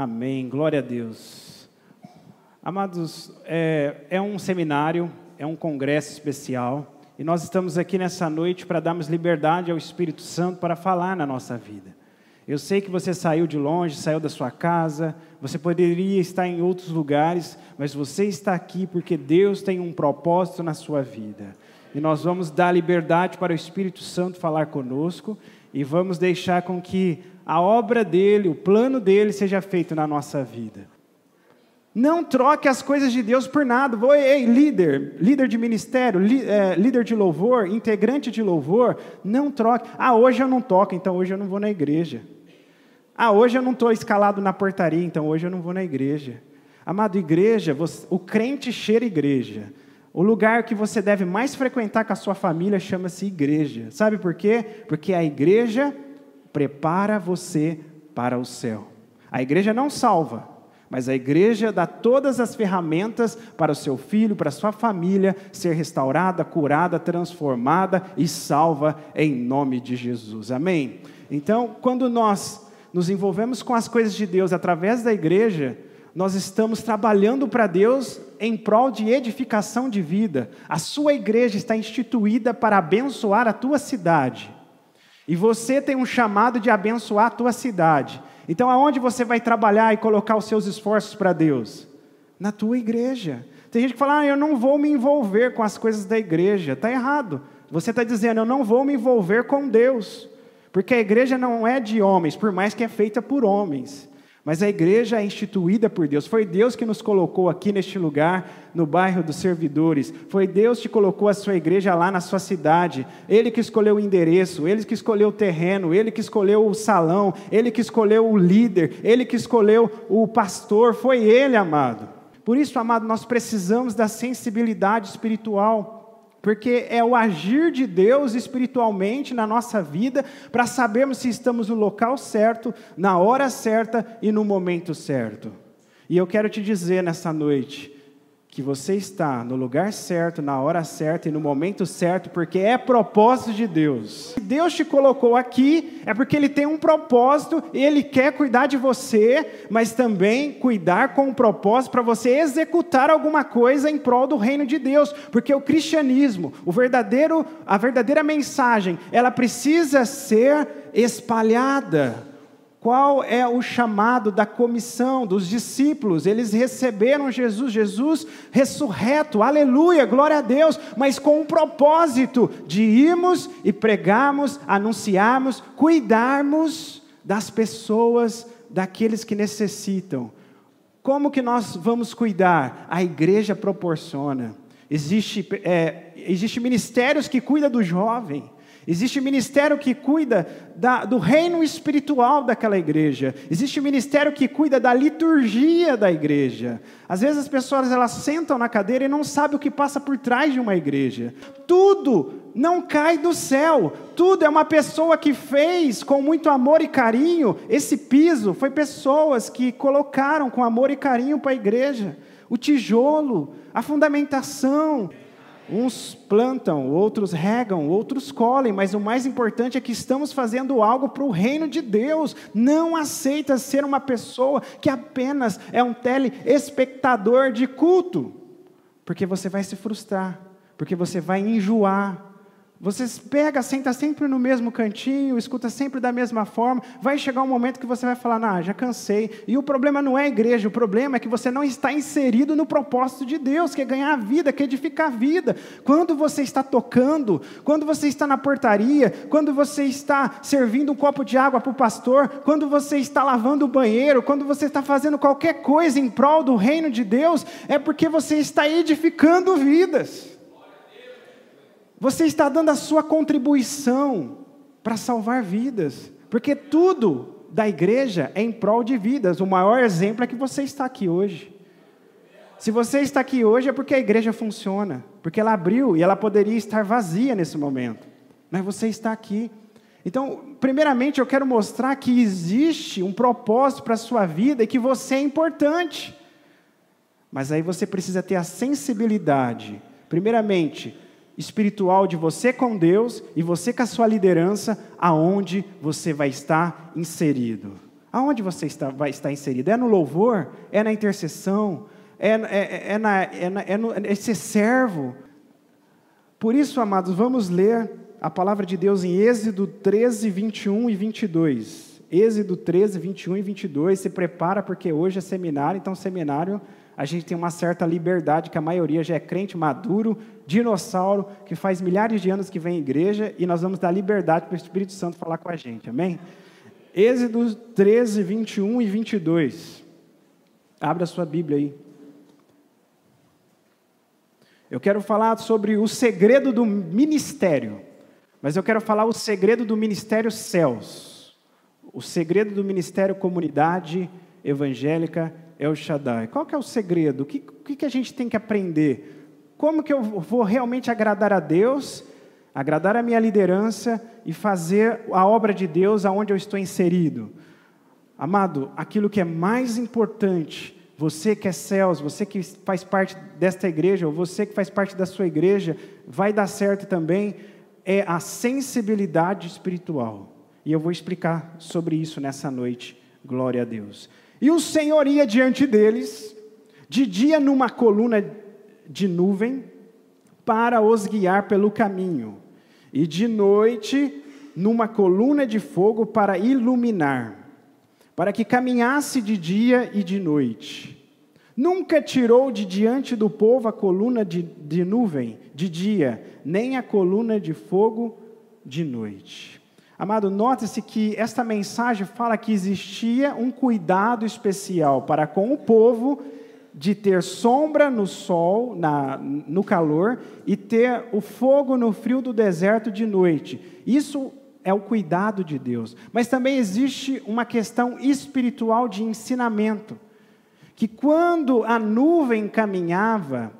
Amém, glória a Deus. Amados, é um seminário, é um congresso especial, e nós estamos aqui nessa noite para darmos liberdade ao Espírito Santo para falar na nossa vida. Eu sei que você saiu de longe, saiu da sua casa, você poderia estar em outros lugares, mas você está aqui porque Deus tem um propósito na sua vida. E nós vamos dar liberdade para o Espírito Santo falar conosco, e vamos deixar com que a obra dele, o plano dele seja feito na nossa vida. Não troque as coisas de Deus por nada. Ei, líder de ministério, líder de louvor, integrante de louvor, não troque. Hoje eu não toco, então hoje eu não vou na igreja. Hoje eu não estou escalado na portaria, então hoje eu não vou na igreja. Amado, igreja, o crente cheira igreja. O lugar que você deve mais frequentar com a sua família chama-se igreja. Sabe por quê? Porque a igreja prepara você para o céu. A igreja não salva, mas a igreja dá todas as ferramentas para o seu filho, para a sua família ser restaurada, curada, transformada e salva em nome de Jesus. Amém? Então, quando nós nos envolvemos com as coisas de Deus através da igreja, nós estamos trabalhando para Deus em prol de edificação de vida. A sua igreja está instituída para abençoar a tua cidade. E você tem um chamado de abençoar a tua cidade. Então, aonde você vai trabalhar e colocar os seus esforços para Deus? Na tua igreja. Tem gente que fala, eu não vou me envolver com as coisas da igreja. Está errado. Você está dizendo, eu não vou me envolver com Deus. Porque a igreja não é de homens, por mais que é feita por homens. Mas a igreja é instituída por Deus. Foi Deus que nos colocou aqui neste lugar, no bairro dos servidores. Foi Deus que colocou a sua igreja lá na sua cidade. Ele que escolheu o endereço, Ele que escolheu o terreno, Ele que escolheu o salão, Ele que escolheu o líder, Ele que escolheu o pastor. Foi Ele, amado. Por isso, amado, nós precisamos da sensibilidade espiritual. Porque é o agir de Deus espiritualmente na nossa vida para sabermos se estamos no local certo, na hora certa e no momento certo. E eu quero te dizer nessa noite que você está no lugar certo, na hora certa e no momento certo, porque é propósito de Deus. Se Deus te colocou aqui, é porque Ele tem um propósito, e Ele quer cuidar de você, mas também cuidar com um propósito para você executar alguma coisa em prol do reino de Deus, porque o cristianismo, a verdadeira mensagem, ela precisa ser espalhada. Qual é o chamado da comissão dos discípulos? Eles receberam Jesus ressurreto, aleluia, glória a Deus, mas com um propósito de irmos e pregarmos, anunciarmos, cuidarmos das pessoas, daqueles que necessitam. Como que nós vamos cuidar? A igreja proporciona. Existe ministérios que cuidam do jovem. Existe ministério que cuida do reino espiritual daquela igreja. Existe ministério que cuida da liturgia da igreja. Às vezes as pessoas elas sentam na cadeira e não sabem o que passa por trás de uma igreja. Tudo não cai do céu. Tudo é uma pessoa que fez com muito amor e carinho. Esse piso foi pessoas que colocaram com amor e carinho para a igreja. O tijolo, a fundamentação. Uns plantam, outros regam, outros colhem, mas o mais importante é que estamos fazendo algo para o reino de Deus. Não aceita ser uma pessoa que apenas é um telespectador de culto, porque você vai se frustrar, porque você vai enjoar. Você senta sempre no mesmo cantinho, escuta sempre da mesma forma, vai chegar um momento que você vai falar, já cansei. E o problema não é a igreja, o problema é que você não está inserido no propósito de Deus, que é ganhar a vida, que é edificar a vida. Quando você está tocando, quando você está na portaria, quando você está servindo um copo de água para o pastor, quando você está lavando o banheiro, quando você está fazendo qualquer coisa em prol do reino de Deus, é porque você está edificando vidas. Você está dando a sua contribuição para salvar vidas, porque tudo da igreja é em prol de vidas. O maior exemplo é que você está aqui hoje. Se você está aqui hoje é porque a igreja funciona, porque ela abriu e ela poderia estar vazia nesse momento, mas você está aqui. Então, primeiramente eu quero mostrar que existe um propósito para a sua vida e que você é importante. Mas aí você precisa ter a sensibilidade, primeiramente, espiritual de você com Deus e você com a sua liderança, aonde você vai estar inserido. Aonde você vai estar inserido? É no louvor? É na intercessão? É ser servo? Por isso, amados, vamos ler a palavra de Deus em Êxodo 13, 21 e 22. Êxodo 13, 21 e 22. Se prepara, porque hoje é seminário, então seminário a gente tem uma certa liberdade, que a maioria já é crente maduro, dinossauro, que faz milhares de anos que vem à igreja, e nós vamos dar liberdade para o Espírito Santo falar com a gente, amém? Êxodo 13, 21 e 22. Abra a sua Bíblia aí. Eu quero falar sobre o segredo do ministério, mas eu quero falar o segredo do ministério céus, o segredo do ministério comunidade evangélica El Shaddai. Qual que é o segredo? O que a gente tem que aprender? Como que eu vou realmente agradar a Deus, agradar a minha liderança e fazer a obra de Deus aonde eu estou inserido? Amado, aquilo que é mais importante, você que é céus, você que faz parte desta igreja, ou você que faz parte da sua igreja, vai dar certo também, é a sensibilidade espiritual. E eu vou explicar sobre isso nessa noite, glória a Deus. E o Senhor ia diante deles, de dia numa coluna de nuvem, para os guiar pelo caminho, e de noite numa coluna de fogo para iluminar, para que caminhasse de dia e de noite. Nunca tirou de diante do povo a coluna de nuvem de dia, nem a coluna de fogo de noite. Amado, note-se que esta mensagem fala que existia um cuidado especial para com o povo de ter sombra no sol, no calor, e ter o fogo no frio do deserto de noite. Isso é o cuidado de Deus. Mas também existe uma questão espiritual de ensinamento, que quando a nuvem caminhava,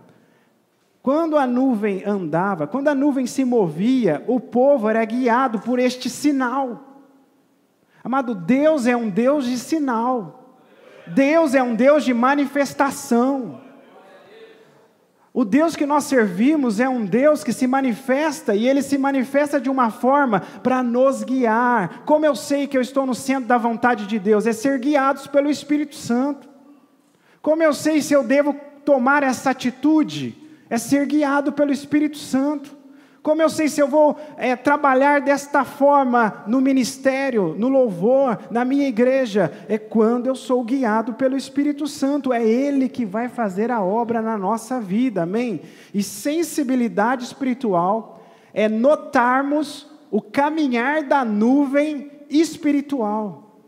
quando a nuvem andava, quando a nuvem se movia, o povo era guiado por este sinal. Amado, Deus é um Deus de sinal. Deus é um Deus de manifestação. O Deus que nós servimos é um Deus que se manifesta, e Ele se manifesta de uma forma para nos guiar. Como eu sei que eu estou no centro da vontade de Deus? É ser guiados pelo Espírito Santo. Como eu sei se eu devo tomar essa atitude? É ser guiado pelo Espírito Santo. Como eu sei se eu vou trabalhar desta forma no ministério, no louvor, na minha igreja? É quando eu sou guiado pelo Espírito Santo. É Ele que vai fazer a obra na nossa vida, amém? E sensibilidade espiritual é notarmos o caminhar da nuvem espiritual.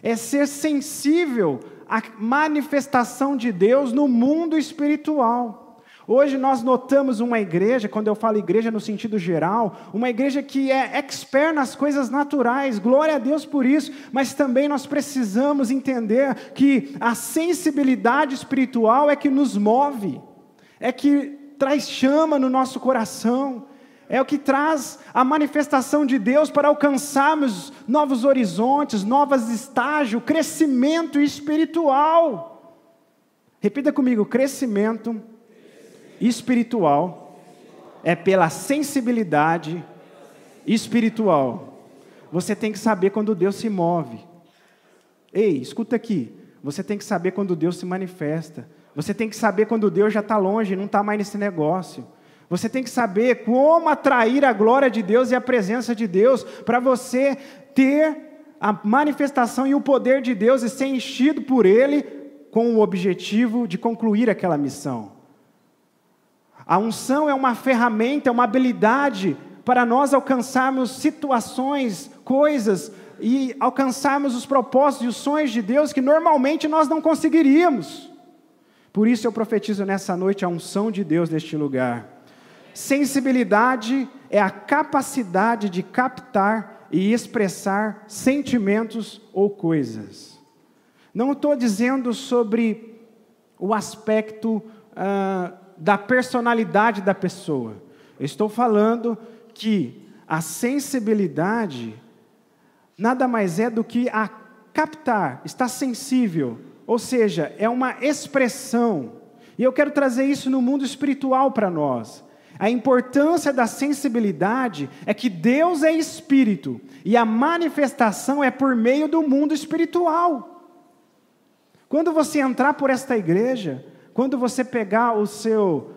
É ser sensível à manifestação de Deus no mundo espiritual. Hoje nós notamos uma igreja, quando eu falo igreja no sentido geral, uma igreja que é expert nas coisas naturais, glória a Deus por isso, mas também nós precisamos entender que a sensibilidade espiritual é que nos move, é que traz chama no nosso coração, é o que traz a manifestação de Deus para alcançarmos novos horizontes, novos estágios, crescimento espiritual. Repita comigo, crescimento espiritual é pela sensibilidade espiritual. Você tem que saber quando Deus se move. Ei, escuta aqui. Você tem que saber quando Deus se manifesta. Você tem que saber quando Deus já está longe, não está mais nesse negócio. Você tem que saber como atrair a glória de Deus e a presença de Deus para você ter a manifestação e o poder de Deus e ser enchido por Ele com o objetivo de concluir aquela missão. A unção é uma ferramenta, é uma habilidade para nós alcançarmos situações, coisas e alcançarmos os propósitos e os sonhos de Deus que normalmente nós não conseguiríamos. Por isso eu profetizo nessa noite a unção de Deus neste lugar. Sensibilidade é a capacidade de captar e expressar sentimentos ou coisas. Não estou dizendo sobre o aspecto da personalidade da pessoa. Eu estou falando que a sensibilidade nada mais é do que a captar, estar sensível, ou seja, é uma expressão. E eu quero trazer isso no mundo espiritual para nós. A importância da sensibilidade é que Deus é espírito e a manifestação é por meio do mundo espiritual. Quando você entrar por esta igreja, quando você pegar o seu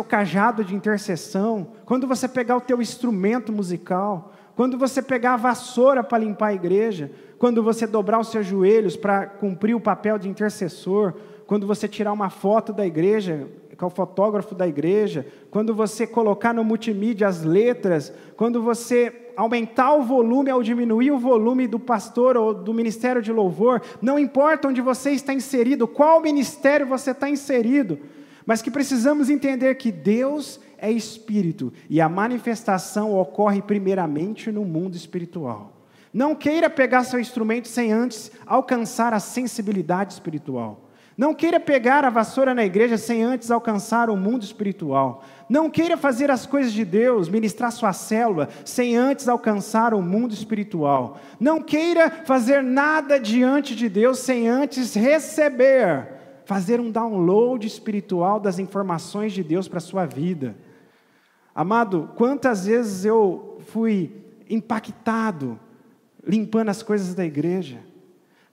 cajado de intercessão, quando você pegar o teu instrumento musical, quando você pegar a vassoura para limpar a igreja, quando você dobrar os seus joelhos para cumprir o papel de intercessor, quando você tirar uma foto da igreja, com o fotógrafo da igreja, quando você colocar no multimídia as letras, quando você aumentar o volume ou diminuir o volume do pastor ou do ministério de louvor, não importa onde você está inserido, qual ministério você está inserido, mas que precisamos entender que Deus é espírito e a manifestação ocorre primeiramente no mundo espiritual. Não queira pegar seu instrumento sem antes alcançar a sensibilidade espiritual. Não queira pegar a vassoura na igreja sem antes alcançar o mundo espiritual. Não queira fazer as coisas de Deus, ministrar sua célula, sem antes alcançar o mundo espiritual. Não queira fazer nada diante de Deus sem antes receber, fazer um download espiritual das informações de Deus para a sua vida. Amado, quantas vezes eu fui impactado limpando as coisas da igreja?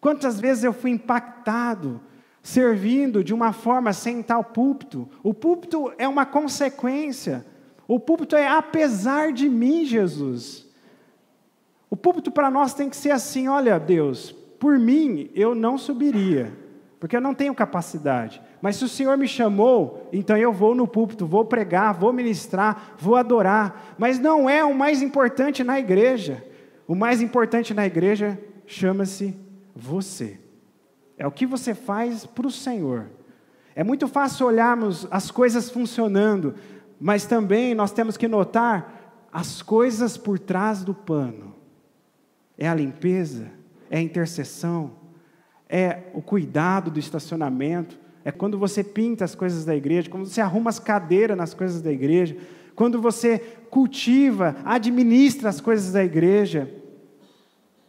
Quantas vezes eu fui impactado servindo de uma forma sem tal púlpito? O púlpito é uma consequência. O púlpito é apesar de mim, Jesus. O púlpito para nós tem que ser assim: olha, Deus, por mim eu não subiria, porque eu não tenho capacidade. Mas se o Senhor me chamou, então eu vou no púlpito, vou pregar, vou ministrar, vou adorar. Mas não é o mais importante na igreja. O mais importante na igreja chama-se você. É o que você faz para o Senhor. É muito fácil olharmos as coisas funcionando, mas também nós temos que notar as coisas por trás do pano. É a limpeza, é a intercessão, é o cuidado do estacionamento, é quando você pinta as coisas da igreja, quando você arruma as cadeiras nas coisas da igreja, quando você cultiva, administra as coisas da igreja,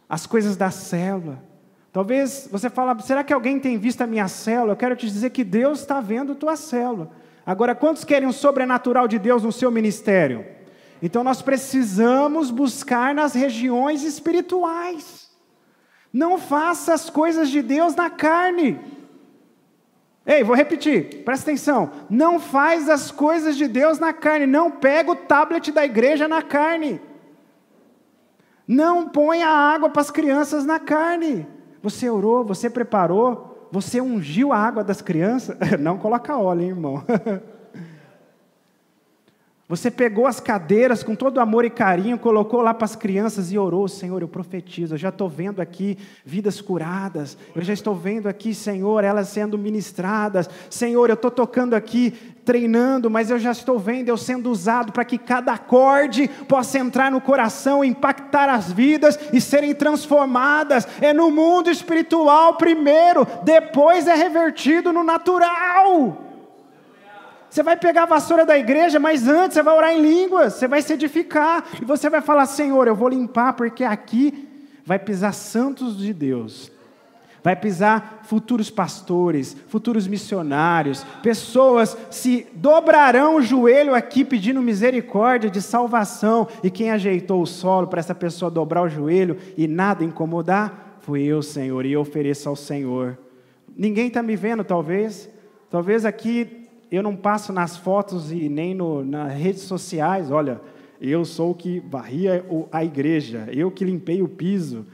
as coisas da célula. Talvez você fale: será que alguém tem visto a minha célula? Eu quero te dizer que Deus está vendo a tua célula. Agora, quantos querem o sobrenatural de Deus no seu ministério? Então nós precisamos buscar nas regiões espirituais. Não faça as coisas de Deus na carne. Ei, vou repetir, presta atenção. Não faz as coisas de Deus na carne. Não pega o tablet da igreja na carne. Não põe a água para as crianças na carne. Você orou, você preparou, você ungiu a água das crianças. Não coloca óleo, hein, irmão? Você pegou as cadeiras com todo amor e carinho, colocou lá para as crianças e orou: Senhor, eu profetizo, eu já estou vendo aqui vidas curadas, eu já estou vendo aqui, Senhor, elas sendo ministradas, Senhor, eu estou tocando aqui, treinando, mas eu já estou vendo eu sendo usado para que cada acorde possa entrar no coração, impactar as vidas e serem transformadas. É no mundo espiritual primeiro, depois é revertido no natural. Você vai pegar a vassoura da igreja, mas antes você vai orar em línguas, você vai se edificar, e você vai falar: Senhor, eu vou limpar, porque aqui vai pisar santos de Deus, vai pisar futuros pastores, futuros missionários, pessoas se dobrarão o joelho aqui pedindo misericórdia de salvação, e quem ajeitou o solo para essa pessoa dobrar o joelho e nada incomodar, fui eu, Senhor, e eu ofereço ao Senhor. Ninguém está me vendo, talvez aqui eu não passo nas fotos e nem nas redes sociais: olha, eu sou o que varria a igreja, eu que limpei o piso.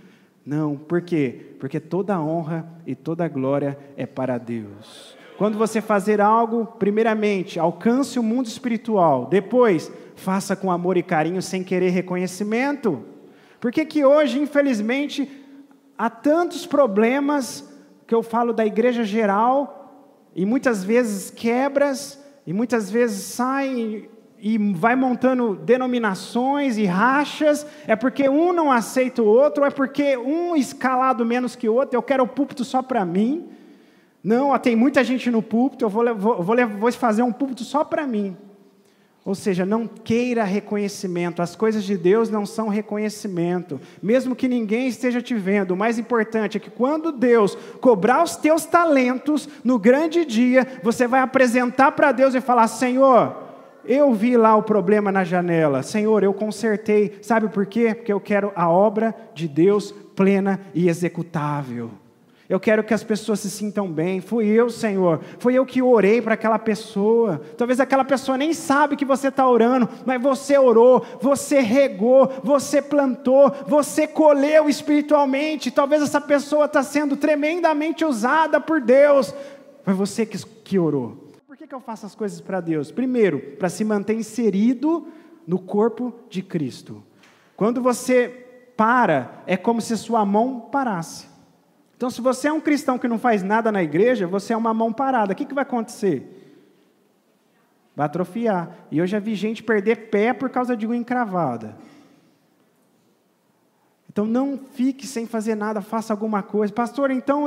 Não, por quê? Porque toda honra e toda glória é para Deus. Quando você fazer algo, primeiramente, alcance o mundo espiritual. Depois, faça com amor e carinho, sem querer reconhecimento. Por que hoje, infelizmente, há tantos problemas, que eu falo da igreja geral, e muitas vezes quebras, e muitas vezes saem e vai montando denominações e rachas? É porque um não aceita o outro, ou é porque um escalado menos que o outro? Eu quero o púlpito só para mim. Não, tem muita gente no púlpito, eu vou fazer um púlpito só para mim. Ou seja, não queira reconhecimento. As coisas de Deus não são reconhecimento. Mesmo que ninguém esteja te vendo, o mais importante é que quando Deus cobrar os teus talentos, no grande dia, você vai apresentar para Deus e falar: Senhor, eu vi lá o problema na janela. Senhor, eu consertei. Sabe por quê? Porque eu quero a obra de Deus plena e executável. Eu quero que as pessoas se sintam bem. Fui eu, Senhor. Fui eu que orei para aquela pessoa. Talvez aquela pessoa nem sabe que você está orando, mas você orou, você regou, você plantou, você colheu espiritualmente. Talvez essa pessoa está sendo tremendamente usada por Deus. Foi você que orou. Por que eu faço as coisas para Deus? Primeiro, para se manter inserido no corpo de Cristo. Quando você para, é como se sua mão parasse. Então, se você é um cristão que não faz nada na igreja, você é uma mão parada. O que vai acontecer? Vai atrofiar. E eu já vi gente perder pé por causa de unha encravada. Então, não fique sem fazer nada, faça alguma coisa. Pastor, então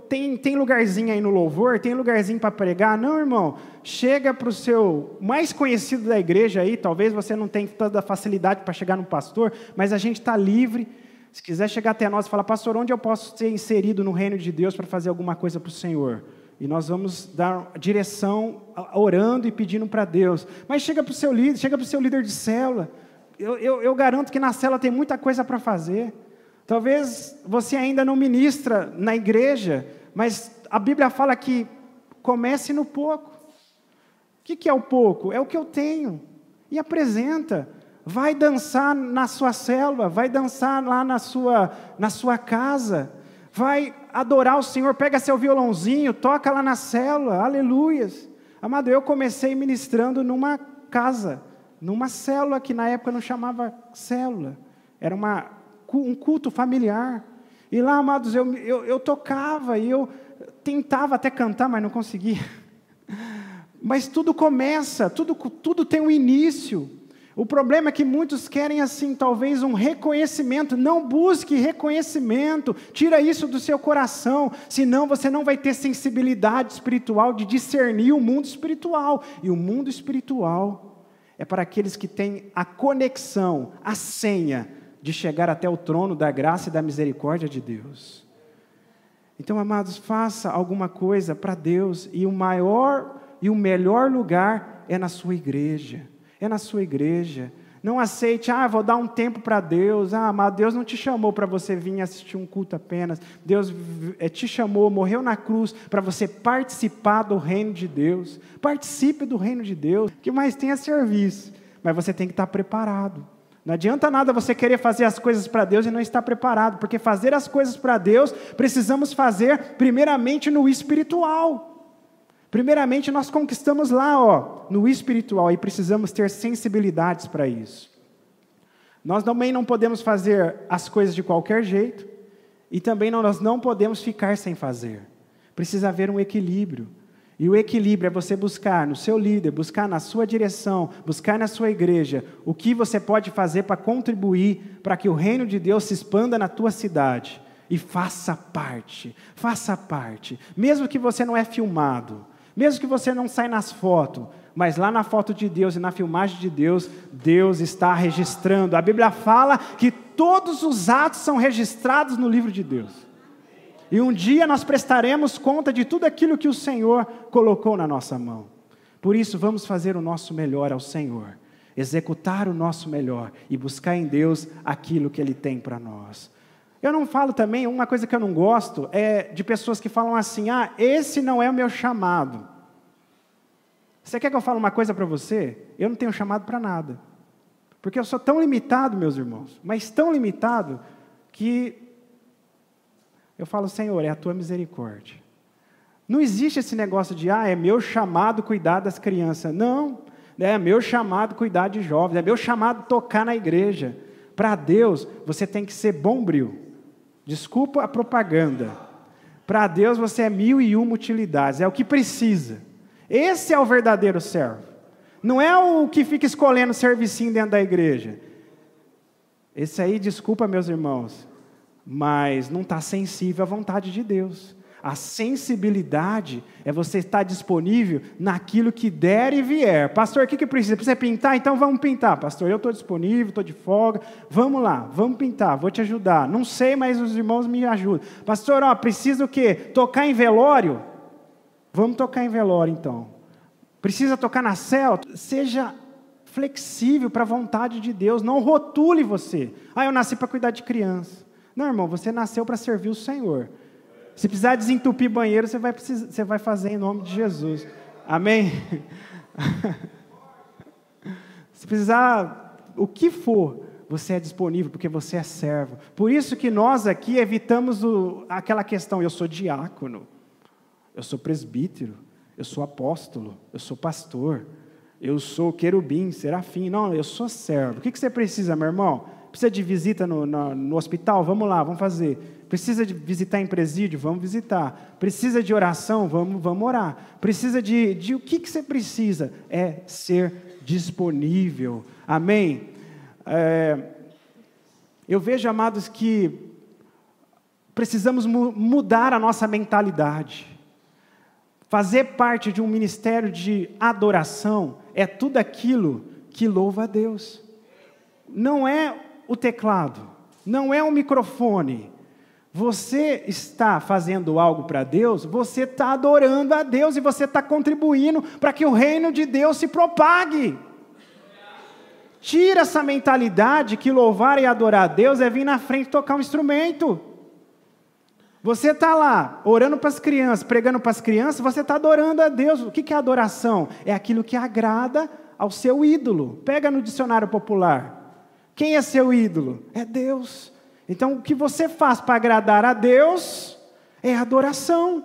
tem lugarzinho aí no louvor? Tem lugarzinho para pregar? Não, irmão. Chega para o seu mais conhecido da igreja aí. Talvez você não tenha toda a facilidade para chegar no pastor, mas a gente está livre. Se quiser chegar até nós e falar, pastor, onde eu posso ser inserido no reino de Deus para fazer alguma coisa para o Senhor? E nós vamos dar direção, orando e pedindo para Deus. Mas chega para o seu líder, chega para o seu líder de célula. Eu garanto que na célula tem muita coisa para fazer. Talvez você ainda não ministra na igreja, mas a Bíblia fala que comece no pouco. O que é o pouco? É o que eu tenho. E apresenta. Vai dançar na sua célula, vai dançar lá na sua casa, vai adorar o Senhor, pega seu violãozinho, toca lá na célula, aleluias. Amado, eu comecei ministrando numa casa, numa célula que na época não chamava célula, era um culto familiar. E lá, amados, eu tocava e eu tentava até cantar, mas não conseguia. Mas tudo começa, tudo tem um início. O problema é que muitos querem, assim, talvez um reconhecimento. Não busque reconhecimento. Tira isso do seu coração. Senão você não vai ter sensibilidade espiritual de discernir o mundo espiritual. E o mundo espiritual é para aqueles que têm a conexão, a senha de chegar até o trono da graça e da misericórdia de Deus. Então, amados, faça alguma coisa para Deus. E o maior e o melhor lugar é na sua igreja. É na sua igreja. Não aceite, vou dar um tempo para Deus. Mas Deus não te chamou para você vir assistir um culto apenas. Deus te chamou, morreu na cruz para você participar do reino de Deus. Participe do reino de Deus. O que mais tem é serviço. Mas você tem que estar preparado. Não adianta nada você querer fazer as coisas para Deus e não estar preparado. Porque fazer as coisas para Deus, precisamos fazer primeiramente no espiritual. Primeiramente, nós conquistamos lá, no espiritual, e precisamos ter sensibilidades para isso. Nós também não podemos fazer as coisas de qualquer jeito, e também nós não podemos ficar sem fazer. Precisa haver um equilíbrio. E o equilíbrio é você buscar no seu líder, buscar na sua direção, buscar na sua igreja, o que você pode fazer para contribuir para que o reino de Deus se expanda na tua cidade. E faça parte, mesmo que você não é filmado, mesmo que você não saia nas fotos, mas lá na foto de Deus e na filmagem de Deus, Deus está registrando. A Bíblia fala que todos os atos são registrados no livro de Deus. E um dia nós prestaremos conta de tudo aquilo que o Senhor colocou na nossa mão. Por isso, vamos fazer o nosso melhor ao Senhor, executar o nosso melhor e buscar em Deus aquilo que Ele tem para nós. Eu não falo também, uma coisa que eu não gosto é de pessoas que falam assim, esse não é o meu chamado. Você quer que eu fale uma coisa para você? Eu não tenho chamado para nada. Porque eu sou tão limitado, meus irmãos, mas tão limitado, que eu falo, Senhor, é a tua misericórdia. Não existe esse negócio de, é meu chamado cuidar das crianças. Não, é meu chamado cuidar de jovens, é meu chamado tocar na igreja. Para Deus, você tem que ser bombril. Desculpa a propaganda. Para Deus você é 1001 utilidades, é o que precisa. Esse é o verdadeiro servo. Não é o que fica escolhendo servicinho dentro da igreja. Esse aí, desculpa meus irmãos, mas não está sensível à vontade de Deus. A sensibilidade é você estar disponível naquilo que der e vier. Pastor, o que precisa? Precisa pintar? Então vamos pintar. Pastor, eu estou disponível, estou de folga. Vamos lá, vamos pintar, vou te ajudar. Não sei, mas os irmãos me ajudam. Pastor, precisa o quê? Tocar em velório? Vamos tocar em velório então. precisa tocar na célula, seja flexível para a vontade de Deus, não rotule você. Eu nasci para cuidar de criança. Não, irmão, você nasceu para servir o Senhor. Se precisar desentupir banheiro, você vai fazer em nome de Jesus. Amém? Se precisar, o que for, você é disponível, porque você é servo. Por isso que nós aqui evitamos aquela questão, eu sou diácono, eu sou presbítero, eu sou apóstolo, eu sou pastor, eu sou querubim, serafim. Não, eu sou servo. O que você precisa, meu irmão? Precisa de visita no hospital? Vamos lá, vamos fazer. Precisa de visitar em presídio? Vamos visitar. Precisa de oração? Vamos orar. Precisa de o que você precisa? É ser disponível. Amém? Eu vejo, amados, que precisamos mudar a nossa mentalidade. Fazer parte de um ministério de adoração é tudo aquilo que louva a Deus. Não é o teclado, não é o microfone. Você está fazendo algo para Deus, você está adorando a Deus e você está contribuindo para que o reino de Deus se propague. Tira essa mentalidade que louvar e adorar a Deus é vir na frente tocar um instrumento. Você está lá, orando para as crianças, pregando para as crianças, você está adorando a Deus. O que é adoração? É aquilo que agrada ao seu ídolo. Pega no dicionário popular. Quem é seu ídolo? É Deus. Então, o que você faz para agradar a Deus é adoração.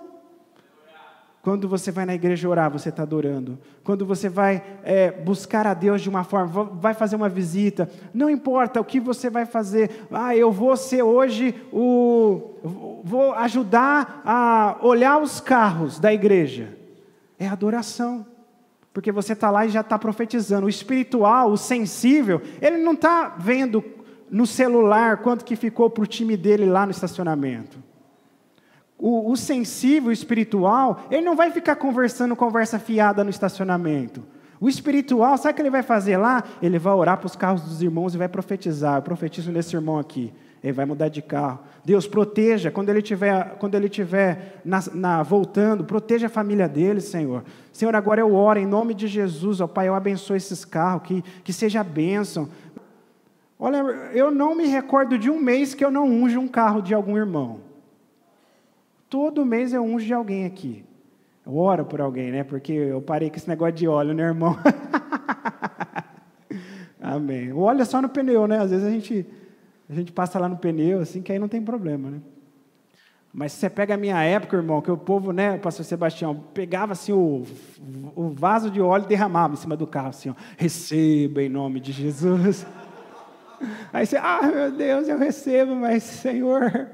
Quando você vai na igreja orar, você está adorando. Quando você vai buscar a Deus de uma forma, vai fazer uma visita, não importa o que você vai fazer. Eu vou ser hoje vou ajudar a olhar os carros da igreja. É adoração. Porque você está lá e já está profetizando. O espiritual, o sensível, ele não está vendo no celular quanto que ficou para o time dele lá no estacionamento. O sensível, o espiritual, ele não vai ficar conversando conversa fiada no estacionamento. O espiritual, sabe o que ele vai fazer lá? Ele vai orar para os carros dos irmãos e vai profetizar. Eu profetizo nesse irmão aqui. Ele vai mudar de carro. Deus, proteja, quando ele estiver voltando, proteja a família dele, Senhor. Senhor, agora eu oro em nome de Jesus, ó Pai, eu abençoe esses carros, que seja a bênção. Olha, eu não me recordo de um mês que eu não unjo um carro de algum irmão. Todo mês eu unjo de alguém aqui. Eu oro por alguém, né? Porque eu parei com esse negócio de óleo, né, irmão? Amém. O óleo é só no pneu, né? Às vezes a gente passa lá no pneu, assim, que aí não tem problema, né? Mas se você pega a minha época, irmão, que o povo, né, o pastor Sebastião, pegava assim o vaso de óleo e derramava em cima do carro, assim, ó, receba em nome de Jesus. Aí você, meu Deus, eu recebo, mas Senhor...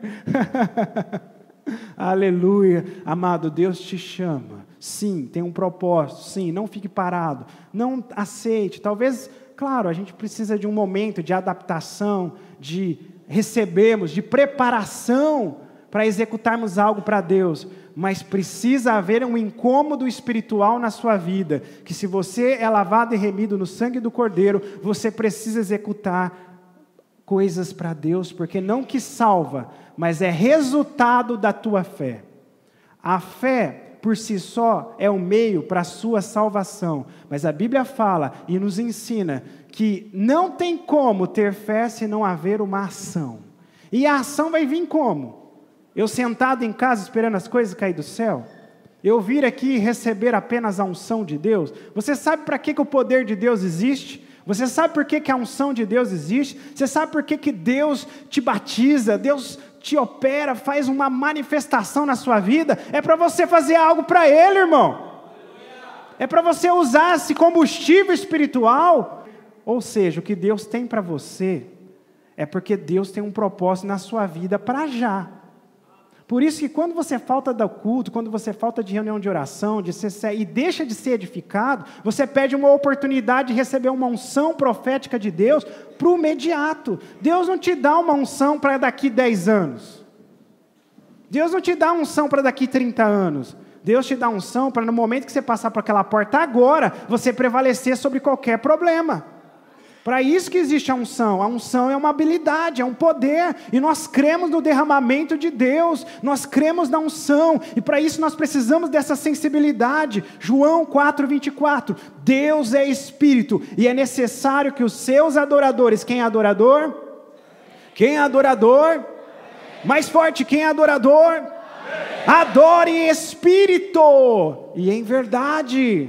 Aleluia, amado, Deus te chama, sim, tem um propósito, sim, não fique parado, não aceite, talvez, claro, a gente precisa de um momento de adaptação, de recebermos, de preparação para executarmos algo para Deus, mas precisa haver um incômodo espiritual na sua vida, que se você é lavado e remido no sangue do Cordeiro, você precisa executar coisas para Deus, porque não que salva, mas é resultado da tua fé. A fé, por si só, é o meio para a sua salvação, mas a Bíblia fala e nos ensina que não tem como ter fé se não haver uma ação. E a ação vai vir como? Eu sentado em casa esperando as coisas cair do céu? Eu vir aqui receber apenas a unção de Deus? Você sabe para que o poder de Deus existe? Você sabe por que a unção de Deus existe? Você sabe por que Deus te batiza, Deus te opera, faz uma manifestação na sua vida? É para você fazer algo para Ele, irmão. É para você usar esse combustível espiritual. Ou seja, o que Deus tem para você é porque Deus tem um propósito na sua vida para já. Por isso que quando você falta do culto, quando você falta de reunião de oração, e deixa de ser edificado, você perde uma oportunidade de receber uma unção profética de Deus para o imediato. Deus não te dá uma unção para daqui 10 anos. Deus não te dá unção para daqui 30 anos. Deus te dá unção para no momento que você passar por aquela porta agora, você prevalecer sobre qualquer problema. Para isso que existe a unção. A unção é uma habilidade, é um poder. E nós cremos no derramamento de Deus. Nós cremos na unção. E para isso nós precisamos dessa sensibilidade. João 4:24. Deus é Espírito. E é necessário que os seus adoradores... Quem é adorador? Quem é adorador? Mais forte, quem é adorador? Adore em espírito e em verdade.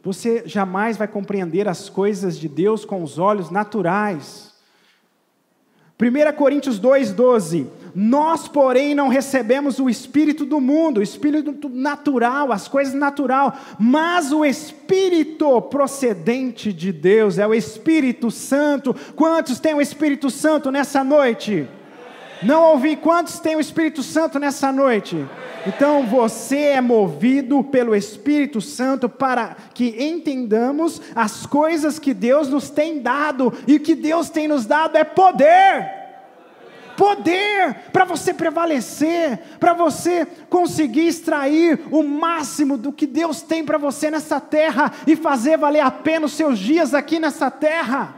Você jamais vai compreender as coisas de Deus com os olhos naturais. 1 Coríntios 2:12. Nós, porém, não recebemos o espírito do mundo, o espírito natural, as coisas natural, mas o espírito procedente de Deus, é o Espírito Santo. Quantos têm o Espírito Santo nessa noite? Não ouvi, quantos têm o Espírito Santo nessa noite? Então você é movido pelo Espírito Santo para que entendamos as coisas que Deus nos tem dado, e o que Deus tem nos dado é poder. Poder para você prevalecer, para você conseguir extrair o máximo do que Deus tem para você nessa terra, e fazer valer a pena os seus dias aqui nessa terra.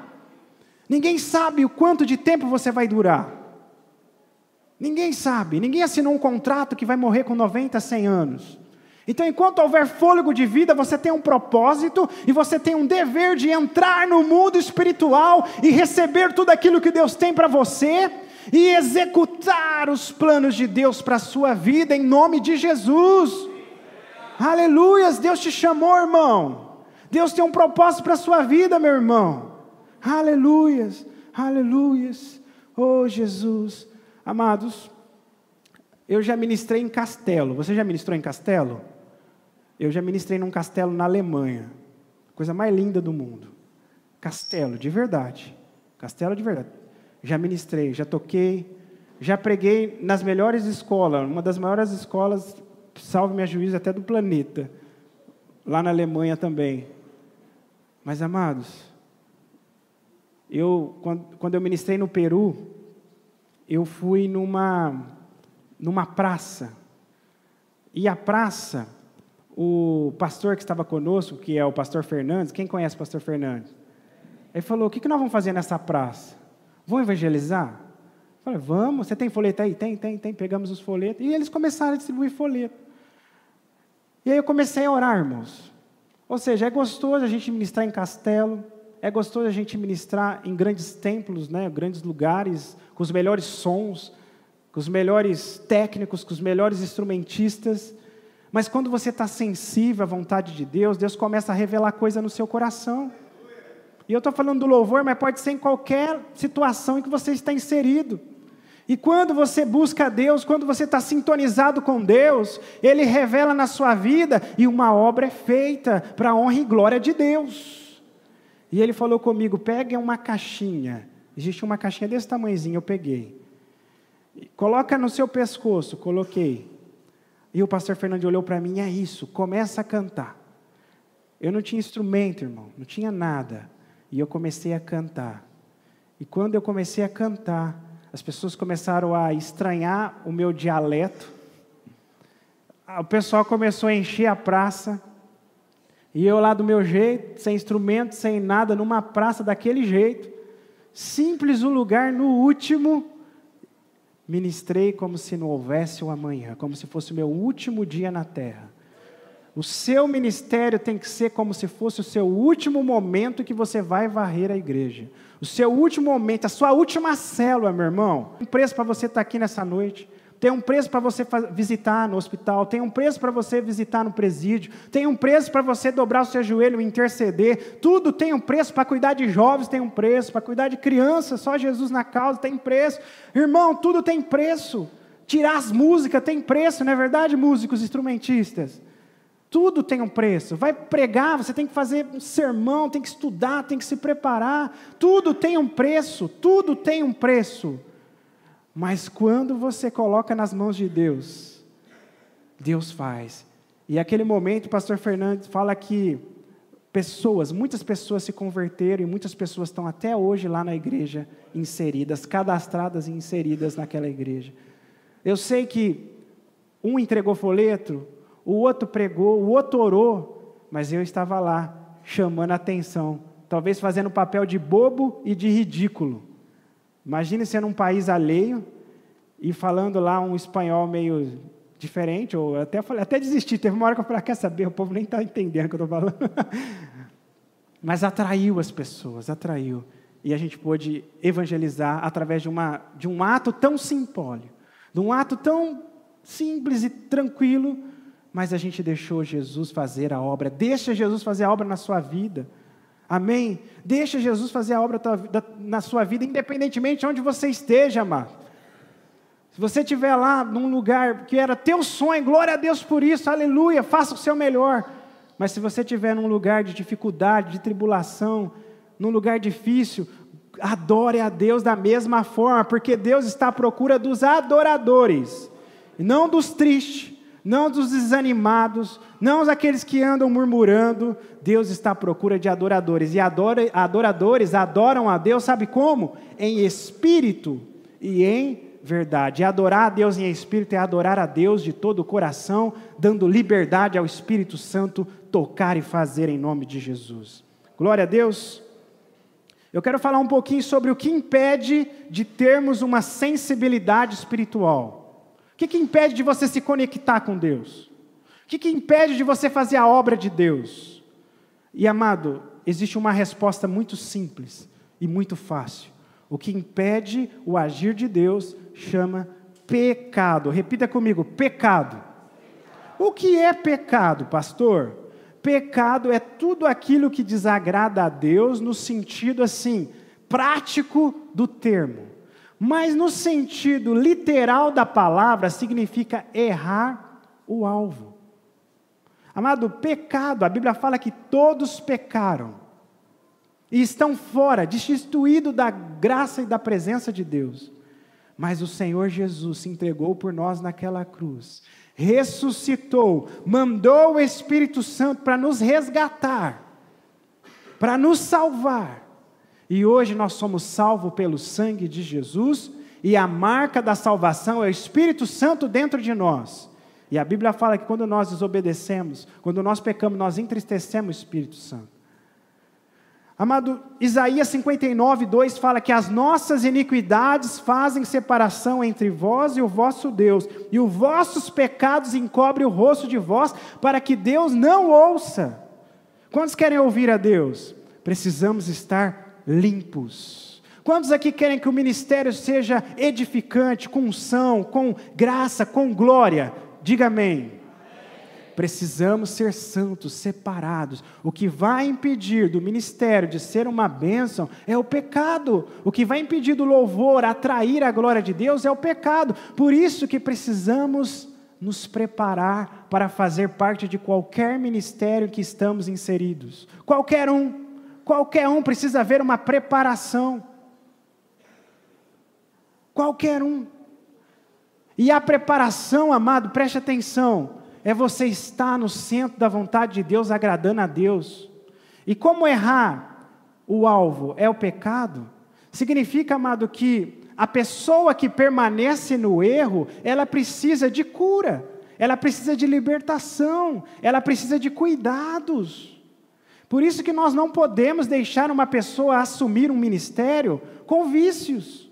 Ninguém sabe o quanto de tempo você vai durar. Ninguém sabe, ninguém assinou um contrato que vai morrer com 90, 100 anos. Então, enquanto houver fôlego de vida, você tem um propósito, e você tem um dever de entrar no mundo espiritual, e receber tudo aquilo que Deus tem para você, e executar os planos de Deus para a sua vida, em nome de Jesus. Aleluias, Deus te chamou, irmão. Deus tem um propósito para a sua vida, meu irmão. Aleluias, aleluias. Oh, Jesus. Amados, eu já ministrei em castelo. Você já ministrou em castelo? Eu já ministrei num castelo na Alemanha. Coisa mais linda do mundo. Castelo, de verdade. Castelo de verdade. Já ministrei, já toquei, já preguei nas melhores escolas. Uma das maiores escolas, salve minha juíza, até do planeta. Lá na Alemanha também. Mas, amados, quando eu ministrei no Peru, eu fui numa praça, e a praça, o pastor que estava conosco, que é o pastor Fernandes, quem conhece o pastor Fernandes? Ele falou, o que nós vamos fazer nessa praça? Vamos evangelizar? Eu falei, vamos, você tem folheto aí? Tem, pegamos os folhetos, e eles começaram a distribuir folheto. E aí eu comecei a orar, irmãos. Ou seja, é gostoso a gente ministrar em castelo, é gostoso a gente ministrar em grandes templos, né, grandes lugares, com os melhores sons, com os melhores técnicos, com os melhores instrumentistas. Mas quando você está sensível à vontade de Deus, Deus começa a revelar coisa no seu coração. E eu estou falando do louvor, mas pode ser em qualquer situação em que você está inserido. E quando você busca a Deus, quando você está sintonizado com Deus, Ele revela na sua vida, e uma obra é feita para a honra e glória de Deus. E Ele falou comigo, pega uma caixinha. Existe uma caixinha desse tamanhozinho, eu peguei. Coloca no seu pescoço, coloquei. E o pastor Fernando olhou para mim, é isso, começa a cantar. Eu não tinha instrumento, irmão, não tinha nada. E eu comecei a cantar. E quando eu comecei a cantar, as pessoas começaram a estranhar o meu dialeto. O pessoal começou a encher a praça. E eu lá do meu jeito, sem instrumento, sem nada, numa praça daquele jeito, simples o lugar, no último, ministrei como se não houvesse o amanhã, como se fosse o meu último dia na terra. O seu ministério tem que ser como se fosse o seu último momento que você vai varrer a igreja. O seu último momento, a sua última célula, meu irmão. Tem um preço para você estar aqui nessa noite. Tem um preço para você visitar no hospital, tem um preço para você visitar no presídio, tem um preço para você dobrar o seu joelho e interceder, tudo tem um preço. Para cuidar de jovens tem um preço, para cuidar de crianças, só Jesus na causa tem preço. Irmão, tudo tem preço. Tirar as músicas tem preço, não é verdade, músicos, instrumentistas? Tudo tem um preço. Vai pregar, você tem que fazer um sermão, tem que estudar, tem que se preparar. Tudo tem um preço, tudo tem um preço. Mas quando você coloca nas mãos de Deus, Deus faz. E aquele momento o pastor Fernandes fala que muitas pessoas se converteram, e muitas pessoas estão até hoje lá na igreja inseridas, cadastradas e inseridas naquela igreja. Eu sei que um entregou folheto, o outro pregou, o outro orou, mas eu estava lá chamando a atenção talvez fazendo papel de bobo e de ridículo. Imagine sendo um país alheio e falando lá um espanhol meio diferente, ou até desisti, teve uma hora que eu falei, quer saber, o povo nem está entendendo o que eu estou falando. Mas atraiu as pessoas, atraiu. E a gente pôde evangelizar através de um ato tão simbólico, de um ato tão simples e tranquilo, mas a gente deixou Jesus fazer a obra. Deixa Jesus fazer a obra na sua vida. Amém? Deixa Jesus fazer a obra na sua vida, independentemente de onde você esteja, amado. Se você estiver lá num lugar que era teu sonho, glória a Deus por isso, aleluia, faça o seu melhor. Mas se você estiver num lugar de dificuldade, de tribulação, num lugar difícil, adore a Deus da mesma forma, porque Deus está à procura dos adoradores, e não dos tristes, não dos desanimados, não daqueles que andam murmurando. Deus está à procura de adoradores, e adoradores adoram a Deus, sabe como? Em espírito e em verdade. E adorar a Deus em espírito é adorar a Deus de todo o coração, dando liberdade ao Espírito Santo tocar e fazer em nome de Jesus. Glória a Deus. Eu quero falar um pouquinho sobre o que impede de termos uma sensibilidade espiritual. O que impede de você se conectar com Deus? O que impede de você fazer a obra de Deus? E amado, existe uma resposta muito simples e muito fácil. O que impede o agir de Deus chama pecado. Repita comigo, pecado. O que é pecado, pastor? Pecado é tudo aquilo que desagrada a Deus no sentido assim, prático do termo. Mas no sentido literal da palavra, significa errar o alvo. Amado, pecado, a Bíblia fala que todos pecaram e estão fora, destituídos da graça e da presença de Deus. Mas o Senhor Jesus se entregou por nós naquela cruz, ressuscitou, mandou o Espírito Santo para nos resgatar, para nos salvar. E hoje nós somos salvos pelo sangue de Jesus, e a marca da salvação é o Espírito Santo dentro de nós. E a Bíblia fala que quando nós desobedecemos, quando nós pecamos, nós entristecemos o Espírito Santo. Amado, Isaías 59:2 fala que as nossas iniquidades fazem separação entre vós e o vosso Deus, e os vossos pecados encobrem o rosto de vós, para que Deus não ouça. Quantos querem ouvir a Deus? Precisamos estar limpos. Quantos aqui querem que o ministério seja edificante, com unção, com graça, com glória? Diga amém. Precisamos ser santos, separados. O que vai impedir do ministério de ser uma bênção é o pecado. O que vai impedir do louvor atrair a glória de Deus é o pecado. Por isso que precisamos nos preparar para fazer parte de qualquer ministério que estamos inseridos. Qualquer um precisa haver uma preparação. Qualquer um. E a preparação, amado, preste atenção, é você estar no centro da vontade de Deus, agradando a Deus. E como errar o alvo é o pecado, significa, amado, que a pessoa que permanece no erro, ela precisa de cura, ela precisa de libertação, ela precisa de cuidados. Por isso que nós não podemos deixar uma pessoa assumir um ministério com vícios.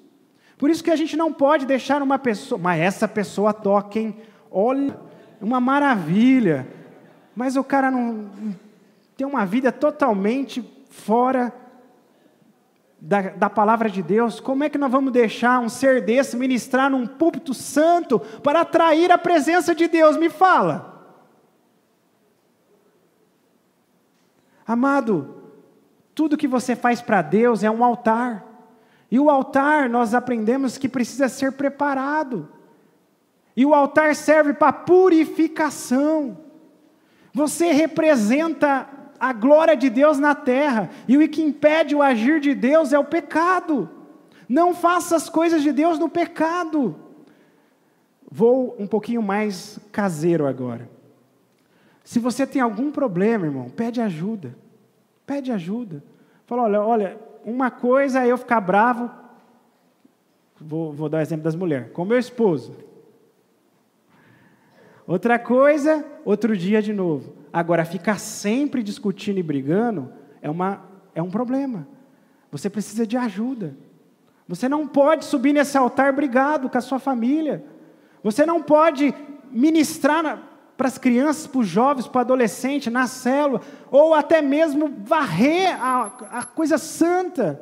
Por isso que a gente não pode deixar uma pessoa, mas essa pessoa toca, hein? Olha, uma maravilha, mas o cara não tem uma vida totalmente fora da palavra de Deus. Como é que nós vamos deixar um ser desse ministrar num púlpito santo para atrair a presença de Deus? Me fala. Amado, tudo que você faz para Deus é um altar, e o altar nós aprendemos que precisa ser preparado. E o altar serve para purificação. Você representa a glória de Deus na terra. E o que impede o agir de Deus é o pecado. Não faça as coisas de Deus no pecado. Vou um pouquinho mais caseiro agora. Se você tem algum problema, irmão, pede ajuda. Pede ajuda. Fala, olha, uma coisa é eu ficar bravo. Vou dar o exemplo das mulheres. Com meu esposo. Outra coisa, outro dia de novo. Agora, ficar sempre discutindo e brigando é é um problema. Você precisa de ajuda. Você não pode subir nesse altar brigado com a sua família. Você não pode ministrar para as crianças, para os jovens, para o adolescente, na célula, ou até mesmo varrer a coisa santa,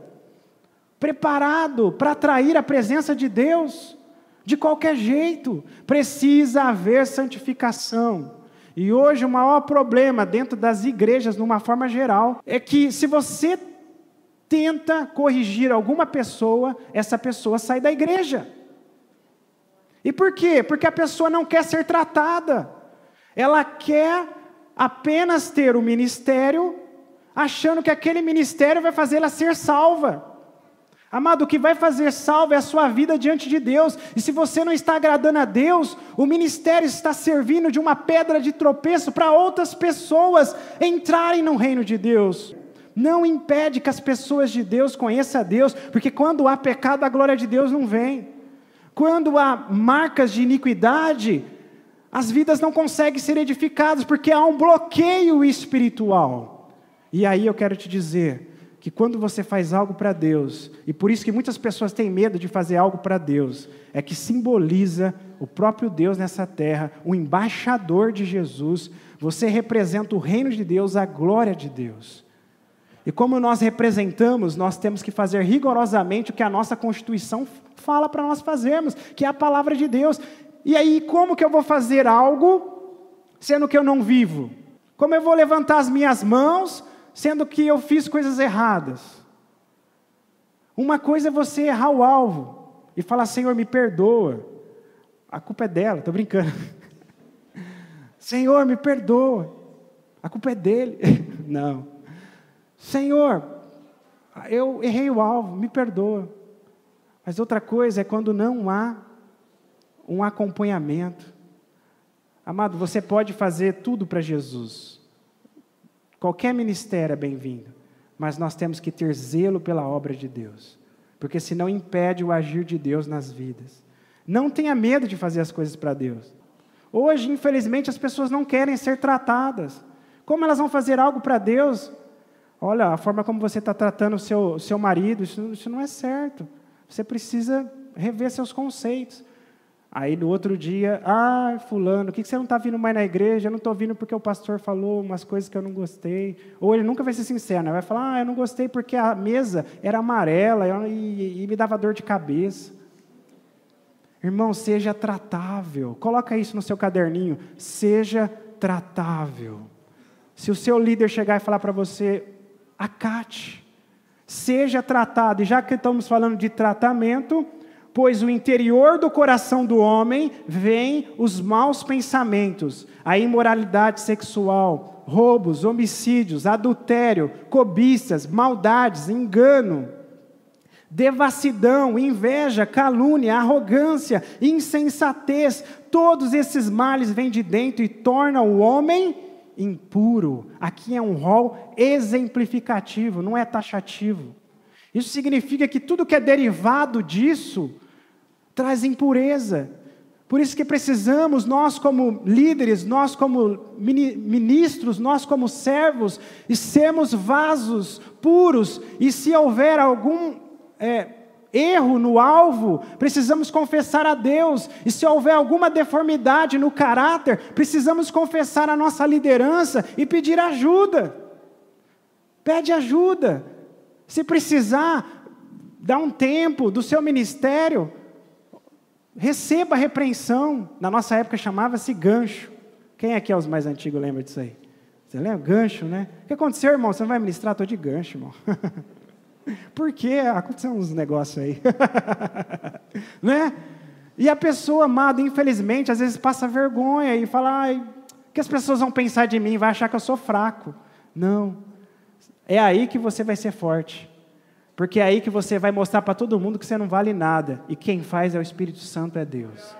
preparado para atrair a presença de Deus, de qualquer jeito. Precisa haver santificação. E hoje o maior problema dentro das igrejas, numa forma geral, é que se você tenta corrigir alguma pessoa, essa pessoa sai da igreja. E por quê? Porque a pessoa não quer ser tratada. Ela quer apenas ter o ministério, achando que aquele ministério vai fazer ela ser salva. Amado, o que vai fazer salva é a sua vida diante de Deus. E se você não está agradando a Deus, o ministério está servindo de uma pedra de tropeço para outras pessoas entrarem no reino de Deus. Não impede que as pessoas de Deus conheçam a Deus, porque quando há pecado, a glória de Deus não vem. Quando há marcas de iniquidade, as vidas não conseguem ser edificadas, porque há um bloqueio espiritual. E aí eu quero te dizer que quando você faz algo para Deus, e por isso que muitas pessoas têm medo de fazer algo para Deus, é que simboliza o próprio Deus nessa terra, o embaixador de Jesus. Você representa o reino de Deus, a glória de Deus. E como nós representamos, nós temos que fazer rigorosamente o que a nossa Constituição fala para nós fazermos, que é a palavra de Deus. E aí, como que eu vou fazer algo, sendo que eu não vivo? Como eu vou levantar as minhas mãos, sendo que eu fiz coisas erradas? Uma coisa é você errar o alvo, e falar, Senhor, me perdoa. A culpa é dela, estou brincando. Senhor, me perdoa. A culpa é dele. Não. Senhor, eu errei o alvo, me perdoa. Mas outra coisa é quando não há um acompanhamento. Amado, você pode fazer tudo para Jesus. Qualquer ministério é bem-vindo. Mas nós temos que ter zelo pela obra de Deus. Porque senão impede o agir de Deus nas vidas. Não tenha medo de fazer as coisas para Deus. Hoje, infelizmente, as pessoas não querem ser tratadas. Como elas vão fazer algo para Deus? Olha, a forma como você está tratando o seu marido, isso não é certo. Você precisa rever seus conceitos. Aí no outro dia, fulano, por que você não está vindo mais na igreja? Eu não estou vindo porque o pastor falou umas coisas que eu não gostei. Ou ele nunca vai ser sincero, né? Vai falar, eu não gostei porque a mesa era amarela e me dava dor de cabeça. Irmão, seja tratável. Coloca isso no seu caderninho. Seja tratável. Se o seu líder chegar e falar para você, acate, seja tratado. E já que estamos falando de tratamento, pois o interior do coração do homem vem os maus pensamentos, a imoralidade sexual, roubos, homicídios, adultério, cobiças, maldades, engano, devassidão, inveja, calúnia, arrogância, insensatez. Todos esses males vêm de dentro e tornam o homem impuro. Aqui é um rol exemplificativo, não é taxativo. Isso significa que tudo que é derivado disso traz impureza. Por isso que precisamos, nós como líderes, nós como ministros, nós como servos, e sermos vasos puros. E se houver algum erro no alvo, precisamos confessar a Deus. E se houver alguma deformidade no caráter, precisamos confessar a nossa liderança e pedir ajuda. Pede ajuda. Se precisar, dá um tempo do seu ministério, receba a repreensão. Na nossa época chamava-se gancho. Quem aqui é os mais antigos lembra disso aí? Você lembra? Gancho, né? O que aconteceu, irmão? Você não vai ministrar? Estou de gancho, irmão. Por quê? Aconteceu uns negócios aí. Né? E a pessoa, amada, infelizmente, às vezes passa vergonha e fala, o que as pessoas vão pensar de mim? Vai achar que eu sou fraco. Não. É aí que você vai ser forte. Porque é aí que você vai mostrar para todo mundo que você não vale nada. E quem faz é o Espírito Santo, é Deus.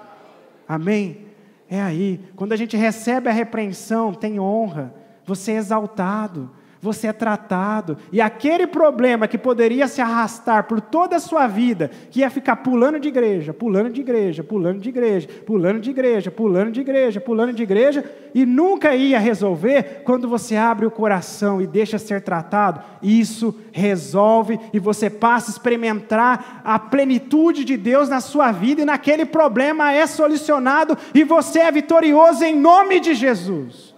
Amém? É aí. Quando a gente recebe a repreensão, tem honra. Você é exaltado. você é tratado. E aquele problema que poderia se arrastar por toda a sua vida, que ia ficar pulando de igreja, pulando de igreja, pulando de igreja, pulando de igreja, pulando de igreja, pulando de igreja, e nunca ia resolver, quando você abre o coração e deixa ser tratado, isso resolve e você passa a experimentar a plenitude de Deus na sua vida, e naquele problema é solucionado e você é vitorioso em nome de Jesus.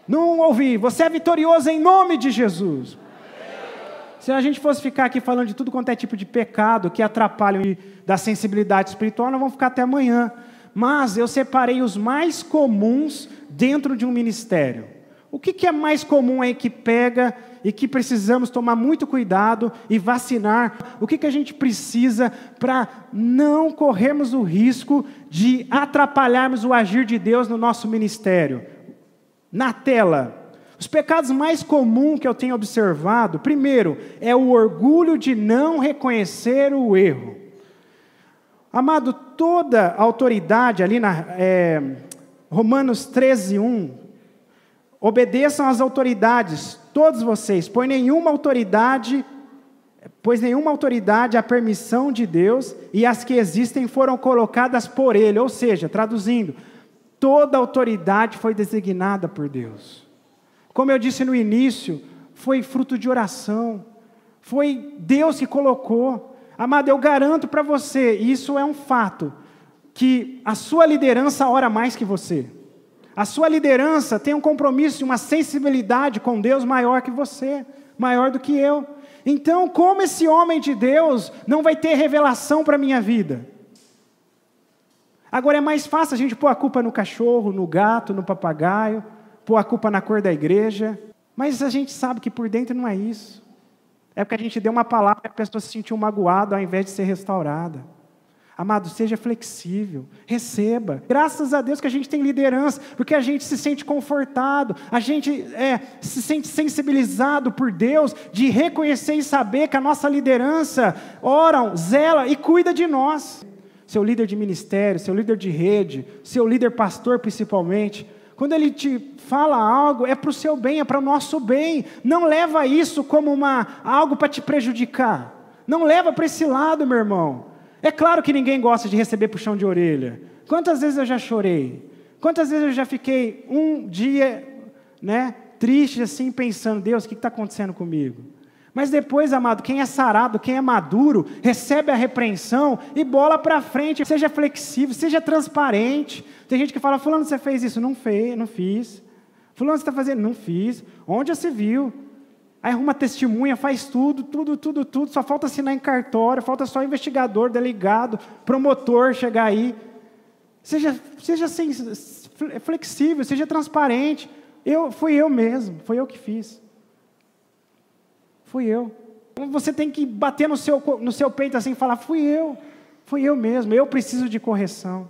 Não ouvi, você é vitorioso em nome de Jesus. Se a gente fosse ficar aqui falando de tudo quanto é tipo de pecado que atrapalham da sensibilidade espiritual, nós vamos ficar até amanhã. Mas eu separei os mais comuns dentro de um ministério. O que é mais comum aí que pega e que precisamos tomar muito cuidado e vacinar? O que a gente precisa para não corrermos o risco de atrapalharmos o agir de Deus no nosso ministério? Na tela, os pecados mais comuns que eu tenho observado, primeiro, é o orgulho de não reconhecer o erro. Amado, toda autoridade, ali na Romanos 13:1, obedeçam às autoridades, todos vocês, pois nenhuma autoridade é a permissão de Deus, e as que existem foram colocadas por Ele. Ou seja, traduzindo, toda autoridade foi designada por Deus. Como eu disse no início, foi fruto de oração, foi Deus que colocou. Amado, eu garanto para você, e isso é um fato, que a sua liderança ora mais que você. A sua liderança tem um compromisso e uma sensibilidade com Deus maior que você, maior do que eu. Então, como esse homem de Deus não vai ter revelação para a minha vida? Agora é mais fácil a gente pôr a culpa no cachorro, no gato, no papagaio, pôr a culpa na cor da igreja, mas a gente sabe que por dentro não é isso. É porque a gente deu uma palavra e a pessoa se sentiu magoada ao invés de ser restaurada. Amado, seja flexível, receba. Graças a Deus que a gente tem liderança, porque a gente se sente confortado, a gente se sente sensibilizado por Deus, de reconhecer e saber que a nossa liderança ora, zela e cuida de nós. Seu líder de ministério, seu líder de rede, seu líder pastor principalmente, quando ele te fala algo, é para o seu bem, é para o nosso bem. Não leva isso como algo para te prejudicar. Não leva para esse lado, meu irmão. É claro que ninguém gosta de receber puxão de orelha. Quantas vezes eu já chorei? Quantas vezes eu já fiquei um dia, triste assim, pensando, Deus, o que está acontecendo comigo? Mas depois, amado, quem é sarado, quem é maduro, recebe a repreensão e bola para frente. Seja flexível, seja transparente. Tem gente que fala, fulano, você fez isso? Não fiz. Fulano, você está fazendo? Não fiz. Onde já se viu? Aí arruma testemunha, faz tudo. Só falta assinar em cartório, falta só investigador, delegado, promotor chegar aí. Seja flexível, seja transparente. Fui eu mesmo, foi eu que fiz. Fui eu. Você tem que bater no seu peito assim e falar, fui eu mesmo, eu preciso de correção,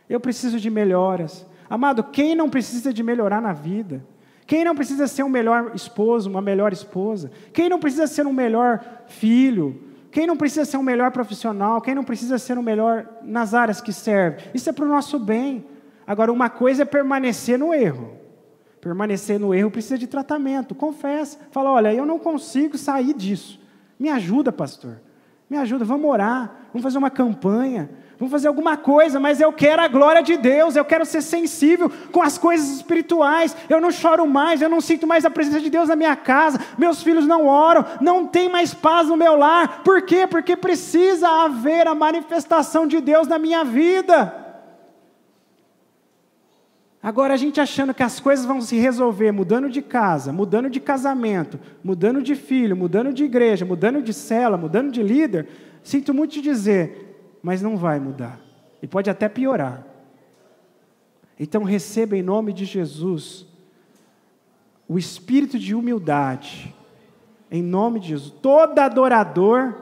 eu preciso de melhoras. Amado, quem não precisa de melhorar na vida? Quem não precisa ser um melhor esposo, uma melhor esposa? Quem não precisa ser um melhor filho? Quem não precisa ser um melhor profissional? Quem não precisa ser um melhor nas áreas que serve? Isso é para o nosso bem. Agora, uma coisa é permanecer no erro. Permanecer no erro precisa de tratamento, confessa, fala, olha, eu não consigo sair disso, me ajuda, pastor, me ajuda, vamos orar, vamos fazer uma campanha, vamos fazer alguma coisa, mas eu quero a glória de Deus, eu quero ser sensível com as coisas espirituais, eu não choro mais, eu não sinto mais a presença de Deus na minha casa, meus filhos não oram, não tem mais paz no meu lar. Por quê? Porque precisa haver a manifestação de Deus na minha vida. Agora a gente achando que as coisas vão se resolver mudando de casa, mudando de casamento, mudando de filho, mudando de igreja, mudando de cela, mudando de líder, sinto muito te dizer, mas não vai mudar. E pode até piorar. Então receba em nome de Jesus o espírito de humildade. Em nome de Jesus. Todo adorador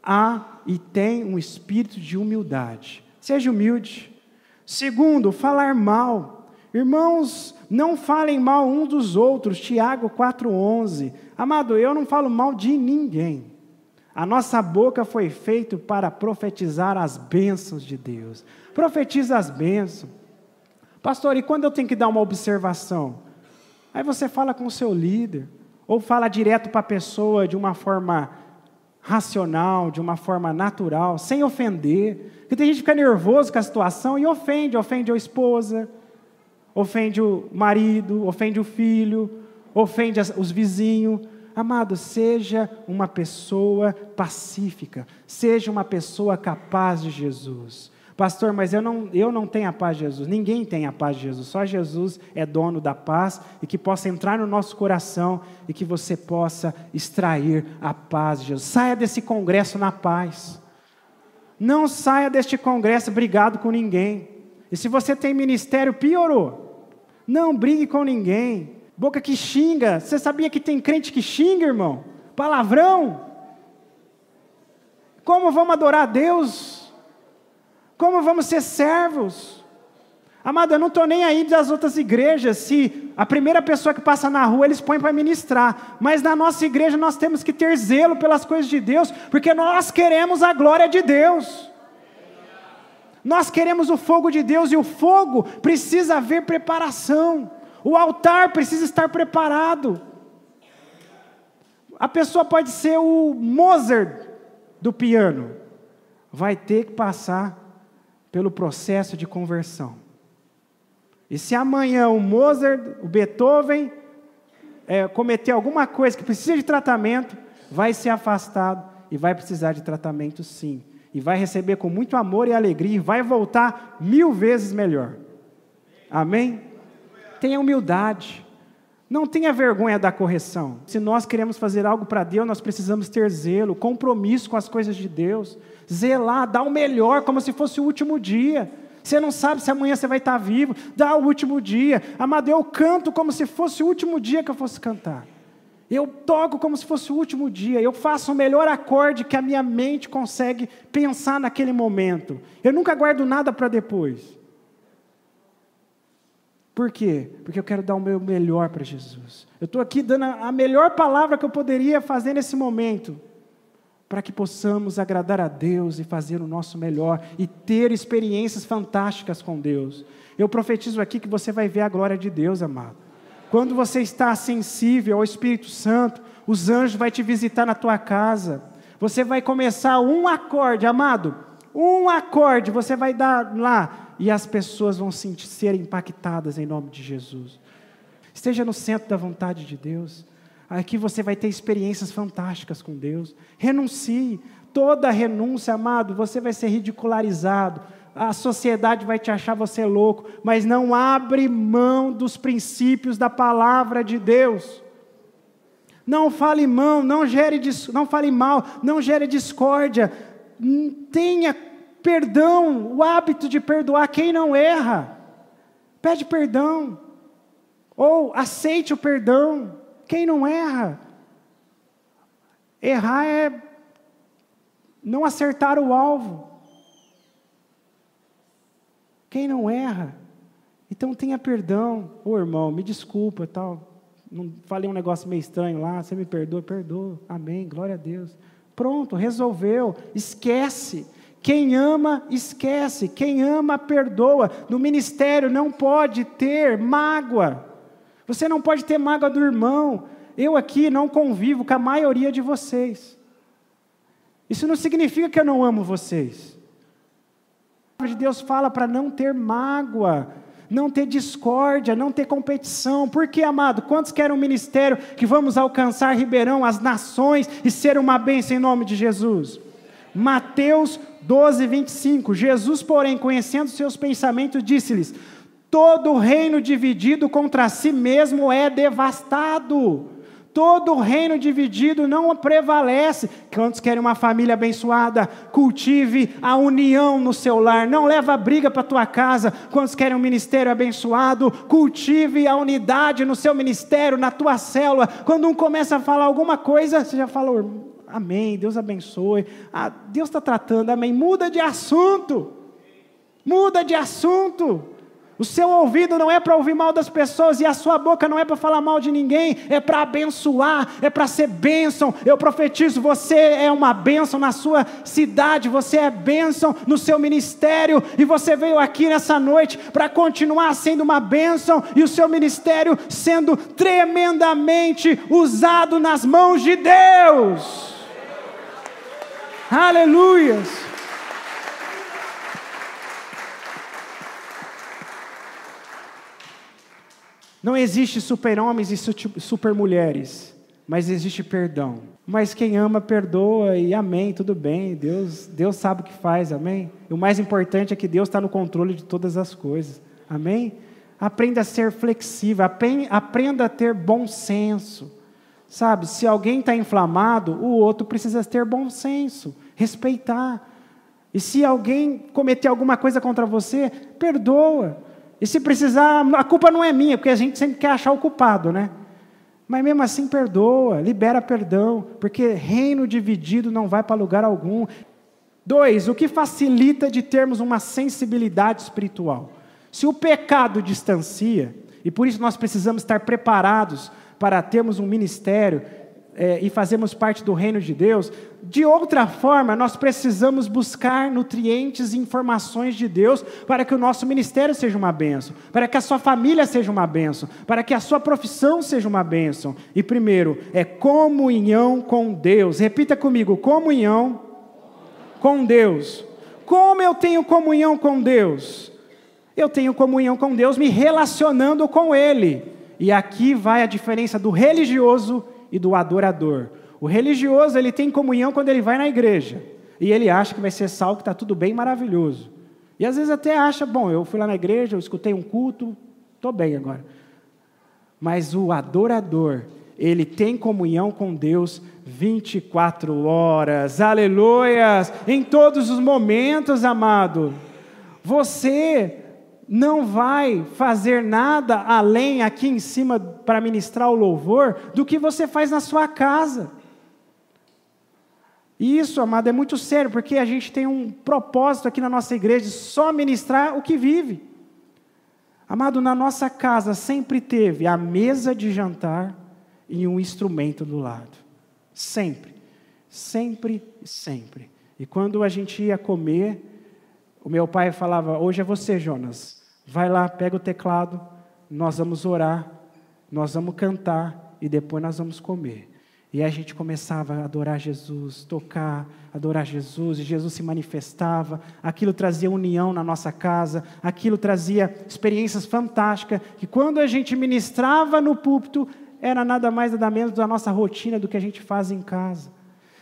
há e tem um espírito de humildade. Seja humilde. Segundo, falar mal. Irmãos, não falem mal uns dos outros, Tiago 4,11. Amado, eu não falo mal de ninguém. A nossa boca foi feita para profetizar as bênçãos de Deus. Profetiza as bênçãos. Pastor, e quando eu tenho que dar uma observação? Aí você fala com o seu líder, Ou fala direto para a pessoa de uma forma racional, de uma forma natural, sem ofender. Porque tem gente que fica nervoso com a situação e ofende a esposa, ofende o marido, ofende o filho, ofende os vizinhos. Amado, seja uma pessoa pacífica, seja uma pessoa capaz de Jesus. Pastor, mas eu não tenho a paz de Jesus. Ninguém tem a paz de Jesus. Só Jesus é dono da paz e que possa entrar no nosso coração e que você possa extrair a paz de Jesus. Saia desse congresso na paz. Não saia deste congresso brigado com ninguém. E se você tem ministério, piorou. Não brigue com ninguém. Boca que xinga. Você sabia que tem crente que xinga, irmão? Palavrão. Como vamos adorar a Deus? Como vamos ser servos? Amado, eu não estou nem aí das outras igrejas, se a primeira pessoa que passa na rua, eles põem para ministrar. Mas na nossa igreja nós temos que ter zelo pelas coisas de Deus, porque nós queremos a glória de Deus. Nós queremos o fogo de Deus, e o fogo precisa haver preparação. O altar precisa estar preparado. A pessoa pode ser o Mozart do piano. Vai ter que passar pelo processo de conversão. E se amanhã o Mozart, o Beethoven, cometer alguma coisa que precisa de tratamento, vai ser afastado e vai precisar de tratamento sim. E vai receber com muito amor e alegria e vai voltar 1000 vezes melhor. Amém? Tenha humildade. Não tenha vergonha da correção. Se nós queremos fazer algo para Deus, nós precisamos ter zelo, compromisso com as coisas de Deus. Zelar, dar o melhor, como se fosse o último dia. Você não sabe se amanhã você vai estar vivo, dá o último dia. Amado, eu canto como se fosse o último dia que eu fosse cantar. Eu toco como se fosse o último dia. Eu faço o melhor acorde que a minha mente consegue pensar naquele momento. Eu nunca guardo nada para depois. Por quê? Porque eu quero dar o meu melhor para Jesus. Eu estou aqui dando a melhor palavra que eu poderia fazer nesse momento, para que possamos agradar a Deus e fazer o nosso melhor, e ter experiências fantásticas com Deus. Eu profetizo aqui que você vai ver a glória de Deus, amado. Quando você está sensível ao Espírito Santo, os anjos vão te visitar na tua casa. Você vai começar um acorde, amado, um acorde, você vai dar lá, e as pessoas vão ser impactadas em nome de Jesus. Esteja no centro da vontade de Deus. Aqui você vai ter experiências fantásticas com Deus. Renuncie. Toda renúncia, amado, você vai ser ridicularizado. A sociedade vai te achar você louco. Mas não abre mão dos princípios da palavra de Deus. Não fale mal, não fale mal, não gere discórdia. Tenha perdão, o hábito de perdoar quem não erra. Pede perdão. Ou aceite o perdão. Quem não erra? Errar é não acertar o alvo. Quem não erra? Então tenha perdão. Ô irmão, me desculpa, tal. Não falei um negócio meio estranho lá, você me perdoa? Perdoa. Amém, glória a Deus. Pronto, resolveu. Esquece. Quem ama, esquece. Quem ama, perdoa. No ministério não pode ter mágoa. Você não pode ter mágoa do irmão. Eu aqui não convivo com a maioria de vocês. Isso não significa que eu não amo vocês. A palavra de Deus fala para não ter mágoa, não ter discórdia, não ter competição. Por quê, amado? Quantos querem um ministério que vamos alcançar Ribeirão, as nações, e ser uma bênção em nome de Jesus? Mateus 12, 25. Jesus, porém, conhecendo seus pensamentos, disse-lhes: todo reino dividido contra si mesmo é devastado. Todo reino dividido não prevalece. Quantos querem uma família abençoada? Cultive a união no seu lar. Não leva a briga para a tua casa. Quantos querem um ministério abençoado? Cultive a unidade no seu ministério, na tua célula. Quando um começa a falar alguma coisa, você já falou: amém, Deus abençoe. Deus está tratando, amém. Muda de assunto. Muda de assunto. O seu ouvido não é para ouvir mal das pessoas e a sua boca não é para falar mal de ninguém, é para abençoar, é para ser bênção. Eu profetizo, você é uma bênção na sua cidade, você é bênção no seu ministério e você veio aqui nessa noite para continuar sendo uma bênção e o seu ministério sendo tremendamente usado nas mãos de Deus. Aleluias! Não existe super-homens e super-mulheres, mas existe perdão. Mas quem ama, perdoa e amém, tudo bem. Deus sabe o que faz, amém? E o mais importante é que Deus está no controle de todas as coisas, amém? Aprenda a ser flexível, aprenda a ter bom senso. Sabe, se alguém está inflamado, o outro precisa ter bom senso, respeitar. E se alguém cometer alguma coisa contra você, perdoa. E se precisar, a culpa não é minha, porque a gente sempre quer achar o culpado, né? Mas mesmo assim perdoa, libera perdão, porque reino dividido não vai para lugar algum. 2, o que facilita de termos uma sensibilidade espiritual? Se o pecado distancia, e por isso nós precisamos estar preparados para termos um ministério e fazermos parte do reino de Deus, de outra forma nós precisamos buscar nutrientes e informações de Deus para que o nosso ministério seja uma bênção, para que a sua família seja uma bênção, para que a sua profissão seja uma bênção. E primeiro, é comunhão com Deus. Repita comigo, comunhão com Deus. Como eu tenho comunhão com Deus? Eu tenho comunhão com Deus me relacionando com Ele. E aqui vai a diferença do religioso e do adorador. O religioso, ele tem comunhão quando ele vai na igreja. E ele acha que vai ser salvo, que está tudo bem, maravilhoso. E às vezes até acha, bom, eu fui lá na igreja, eu escutei um culto, estou bem agora. Mas o adorador, ele tem comunhão com Deus 24 horas. Aleluias! Em todos os momentos, amado. Você não vai fazer nada além aqui em cima para ministrar o louvor do que você faz na sua casa. E isso, amado, é muito sério, porque a gente tem um propósito aqui na nossa igreja, só ministrar o que vive. Amado, na nossa casa sempre teve a mesa de jantar e um instrumento do lado. Sempre. Sempre, sempre. E quando a gente ia comer, o meu pai falava, hoje é você, Jonas. Vai lá, pega o teclado, nós vamos orar, nós vamos cantar e depois nós vamos comer. E a gente começava a adorar Jesus, tocar, adorar Jesus, e Jesus se manifestava, aquilo trazia união na nossa casa, aquilo trazia experiências fantásticas, que quando a gente ministrava no púlpito, era nada mais nada menos da nossa rotina do que a gente faz em casa.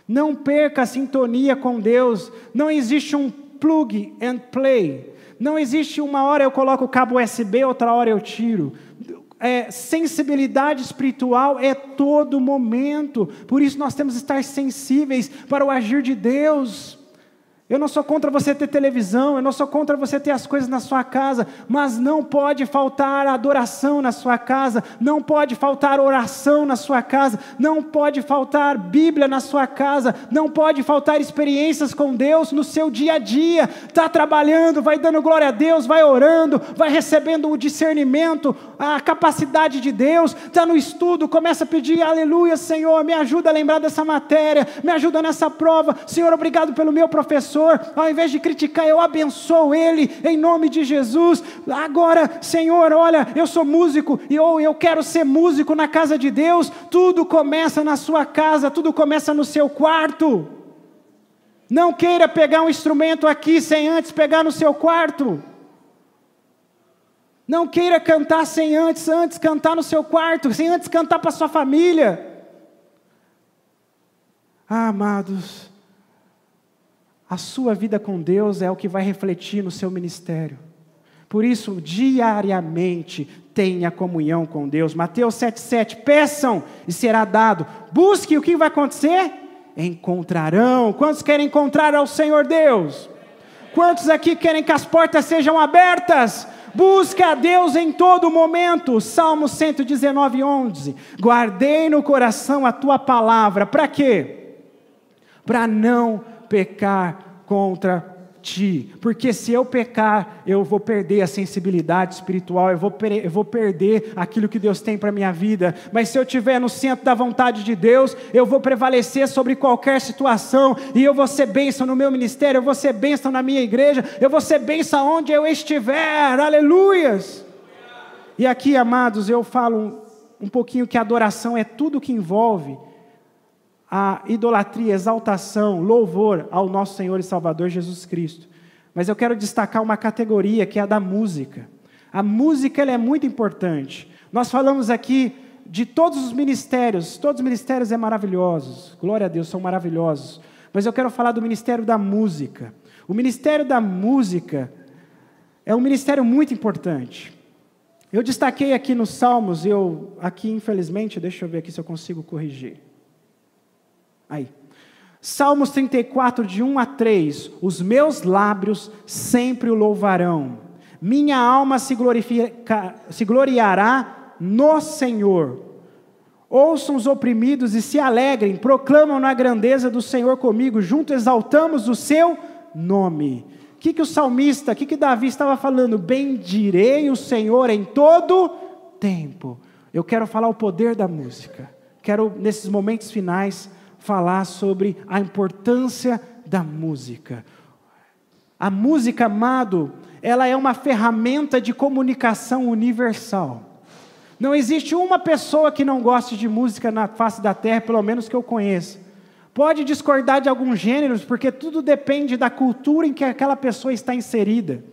Não perca a sintonia com Deus, não existe um plug and play, não existe uma hora eu coloco o cabo USB, outra hora eu tiro. Sensibilidade espiritual é todo momento, por isso nós temos que estar sensíveis para o agir de Deus. Eu não sou contra você ter televisão, eu não sou contra você ter as coisas na sua casa, mas não pode faltar adoração na sua casa, não pode faltar oração na sua casa, não pode faltar Bíblia na sua casa, não pode faltar experiências com Deus no seu dia a dia. Está trabalhando, vai dando glória a Deus, vai orando, vai recebendo o discernimento, a capacidade de Deus, está no estudo, começa a pedir, aleluia, Senhor, me ajuda a lembrar dessa matéria, me ajuda nessa prova, Senhor, obrigado pelo meu professor. Ao invés de criticar, eu abençoo ele, em nome de Jesus. Agora, Senhor, olha, eu sou músico, e eu quero ser músico na casa de Deus. Tudo começa na sua casa, tudo começa no seu quarto. Não queira pegar um instrumento aqui, sem antes pegar no seu quarto. Não queira cantar sem antes cantar no seu quarto, sem antes cantar para sua família. Amados, a sua vida com Deus é o que vai refletir no seu ministério. Por isso, diariamente, tenha comunhão com Deus. Mateus 7,7, peçam e será dado. Busque, o que vai acontecer? Encontrarão. Quantos querem encontrar ao Senhor Deus? Quantos aqui querem que as portas sejam abertas? Busque a Deus em todo momento. Salmo 119:11. Guardei no coração a tua palavra. Para quê? Para não pecar contra ti, porque se eu pecar, eu vou perder a sensibilidade espiritual, eu vou perder aquilo que Deus tem para a minha vida, mas se eu estiver no centro da vontade de Deus, eu vou prevalecer sobre qualquer situação, e eu vou ser bênção no meu ministério, eu vou ser bênção na minha igreja, eu vou ser bênção onde eu estiver, aleluias. E aqui, amados, eu falo um pouquinho que a adoração é tudo que envolve a idolatria, exaltação, louvor ao nosso Senhor e Salvador Jesus Cristo. Mas eu quero destacar uma categoria que é a da música. A música ela é muito importante. Nós falamos aqui de todos os ministérios é maravilhosos, glória a Deus, são maravilhosos. Mas eu quero falar do ministério da música. O ministério da música é um ministério muito importante. Eu destaquei aqui nos Salmos, aqui infelizmente, deixa eu ver aqui se eu consigo corrigir. Aí. Salmos 34, de 1 a 3. Os meus lábios sempre o louvarão. Minha alma se gloriará no Senhor. Ouçam os oprimidos e se alegrem. Proclamam na grandeza do Senhor comigo. Juntos exaltamos o seu nome. O que o salmista, o que Davi estava falando? Bendirei o Senhor em todo tempo. Eu quero falar o poder da música. Quero, nesses momentos finais, falar sobre a importância da música. A música, amado, ela é uma ferramenta de comunicação universal. Não existe uma pessoa que não goste de música na face da terra, pelo menos que eu conheça. Pode discordar de alguns gêneros, porque tudo depende da cultura em que aquela pessoa está inserida.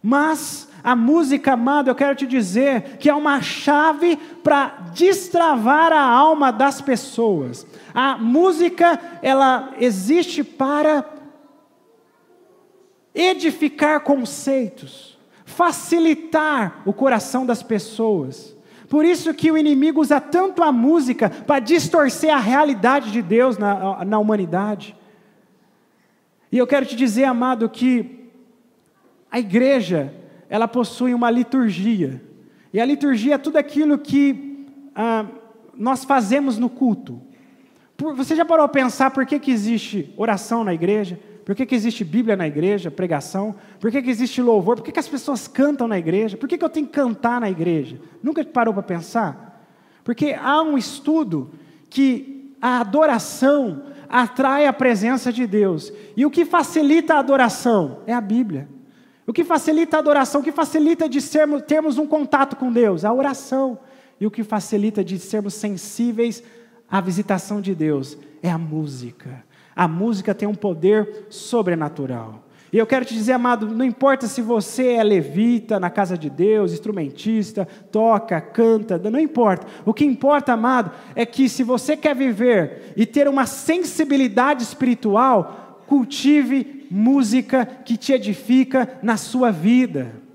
Mas a música, amado, eu quero te dizer que é uma chave para destravar a alma das pessoas. A música, ela existe para edificar conceitos, facilitar o coração das pessoas. Por isso que o inimigo usa tanto a música para distorcer a realidade de Deus na humanidade. E eu quero te dizer, amado, que a igreja, ela possui uma liturgia. E a liturgia é tudo aquilo que nós fazemos no culto. Você já parou a pensar por que existe oração na igreja? Por que existe Bíblia na igreja, pregação? Por que existe louvor? Por que as pessoas cantam na igreja? Por que eu tenho que cantar na igreja? Nunca parou para pensar? Porque há um estudo que a adoração atrai a presença de Deus. E o que facilita a adoração é a Bíblia. O que facilita a adoração, o que facilita de termos um contato com Deus? A oração. E o que facilita de sermos sensíveis à visitação de Deus é a música. A música tem um poder sobrenatural. E eu quero te dizer, amado, não importa se você é levita na casa de Deus, instrumentista, toca, canta, não importa. O que importa, amado, é que se você quer viver e ter uma sensibilidade espiritual, cultive música que te edifica na sua vida.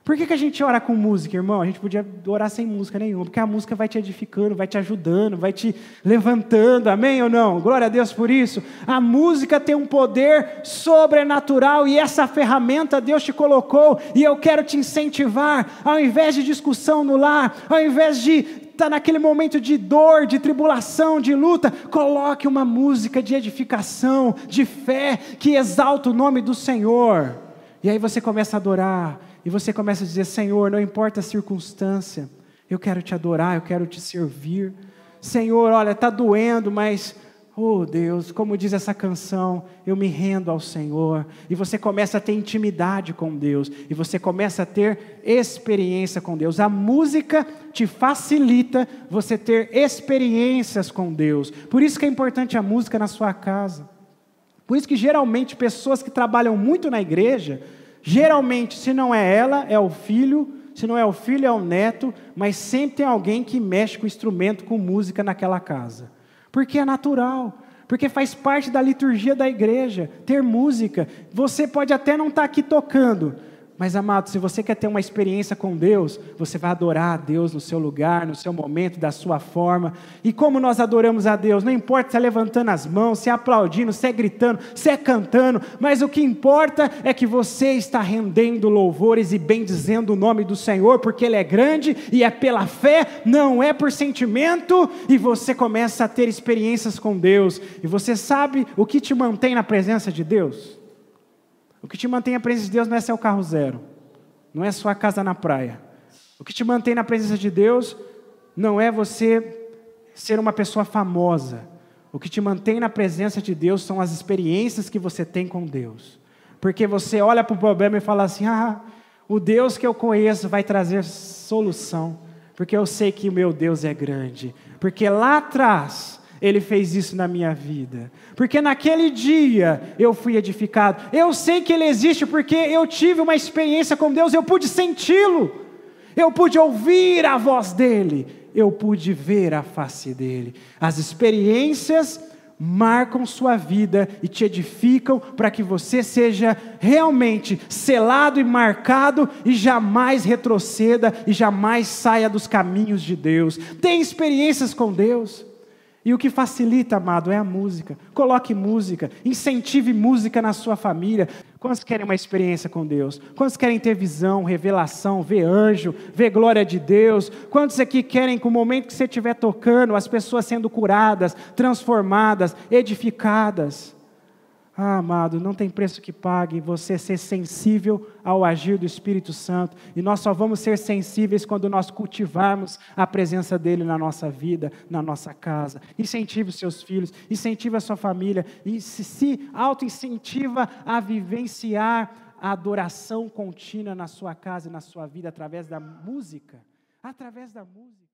Por que a gente ora com música, irmão? A gente podia orar sem música nenhuma, porque a música vai te edificando, vai te ajudando, vai te levantando, amém ou não? Glória a Deus por isso. A música tem um poder sobrenatural e essa ferramenta Deus te colocou e eu quero te incentivar, ao invés de discussão no lar, ao invés de estar naquele momento de dor, de tribulação, de luta, coloque uma música de edificação, de fé, que exalta o nome do Senhor. E aí você começa a adorar, e você começa a dizer, Senhor, não importa a circunstância, eu quero te adorar, eu quero te servir. Senhor, olha, está doendo, mas, oh Deus, como diz essa canção, eu me rendo ao Senhor. E você começa a ter intimidade com Deus, e você começa a ter experiência com Deus. A música te facilita você ter experiências com Deus. Por isso que é importante a música na sua casa. Por isso que geralmente pessoas que trabalham muito na igreja, geralmente, se não é ela, é o filho, se não é o filho, é o neto, mas sempre tem alguém que mexe com instrumento, com música naquela casa. Porque é natural, porque faz parte da liturgia da igreja, ter música. Você pode até não estar aqui tocando, Mas, amado, se você quer ter uma experiência com Deus, você vai adorar a Deus no seu lugar, no seu momento, da sua forma. E como nós adoramos a Deus? Não importa se é levantando as mãos, se é aplaudindo, se é gritando, se é cantando, mas o que importa é que você está rendendo louvores e bendizendo o nome do Senhor, porque Ele é grande e é pela fé, não é por sentimento, e você começa a ter experiências com Deus. E você sabe o que te mantém na presença de Deus? O que te mantém na presença de Deus não é seu carro zero, não é sua casa na praia. O que te mantém na presença de Deus não é você ser uma pessoa famosa. O que te mantém na presença de Deus são as experiências que você tem com Deus. Porque você olha para o problema e fala assim, o Deus que eu conheço vai trazer solução, porque eu sei que o meu Deus é grande, porque lá atrás Ele fez isso na minha vida, porque naquele dia eu fui edificado. Eu sei que Ele existe porque eu tive uma experiência com Deus, eu pude senti-lo, eu pude ouvir a voz dEle, eu pude ver a face dEle. As experiências marcam sua vida e te edificam para que você seja realmente selado e marcado e jamais retroceda e jamais saia dos caminhos de Deus. Tem experiências com Deus. E o que facilita, amado, é a música. Coloque música, incentive música na sua família. Quantos querem uma experiência com Deus? Quantos querem ter visão, revelação, ver anjo, ver glória de Deus? Quantos aqui querem que o momento que você estiver tocando, as pessoas sendo curadas, transformadas, edificadas? Amado, não tem preço que pague você ser sensível ao agir do Espírito Santo. E nós só vamos ser sensíveis quando nós cultivarmos a presença dEle na nossa vida, na nossa casa. Incentive os seus filhos, incentive a sua família, e se auto-incentiva a vivenciar a adoração contínua na sua casa e na sua vida através da música. Através da música.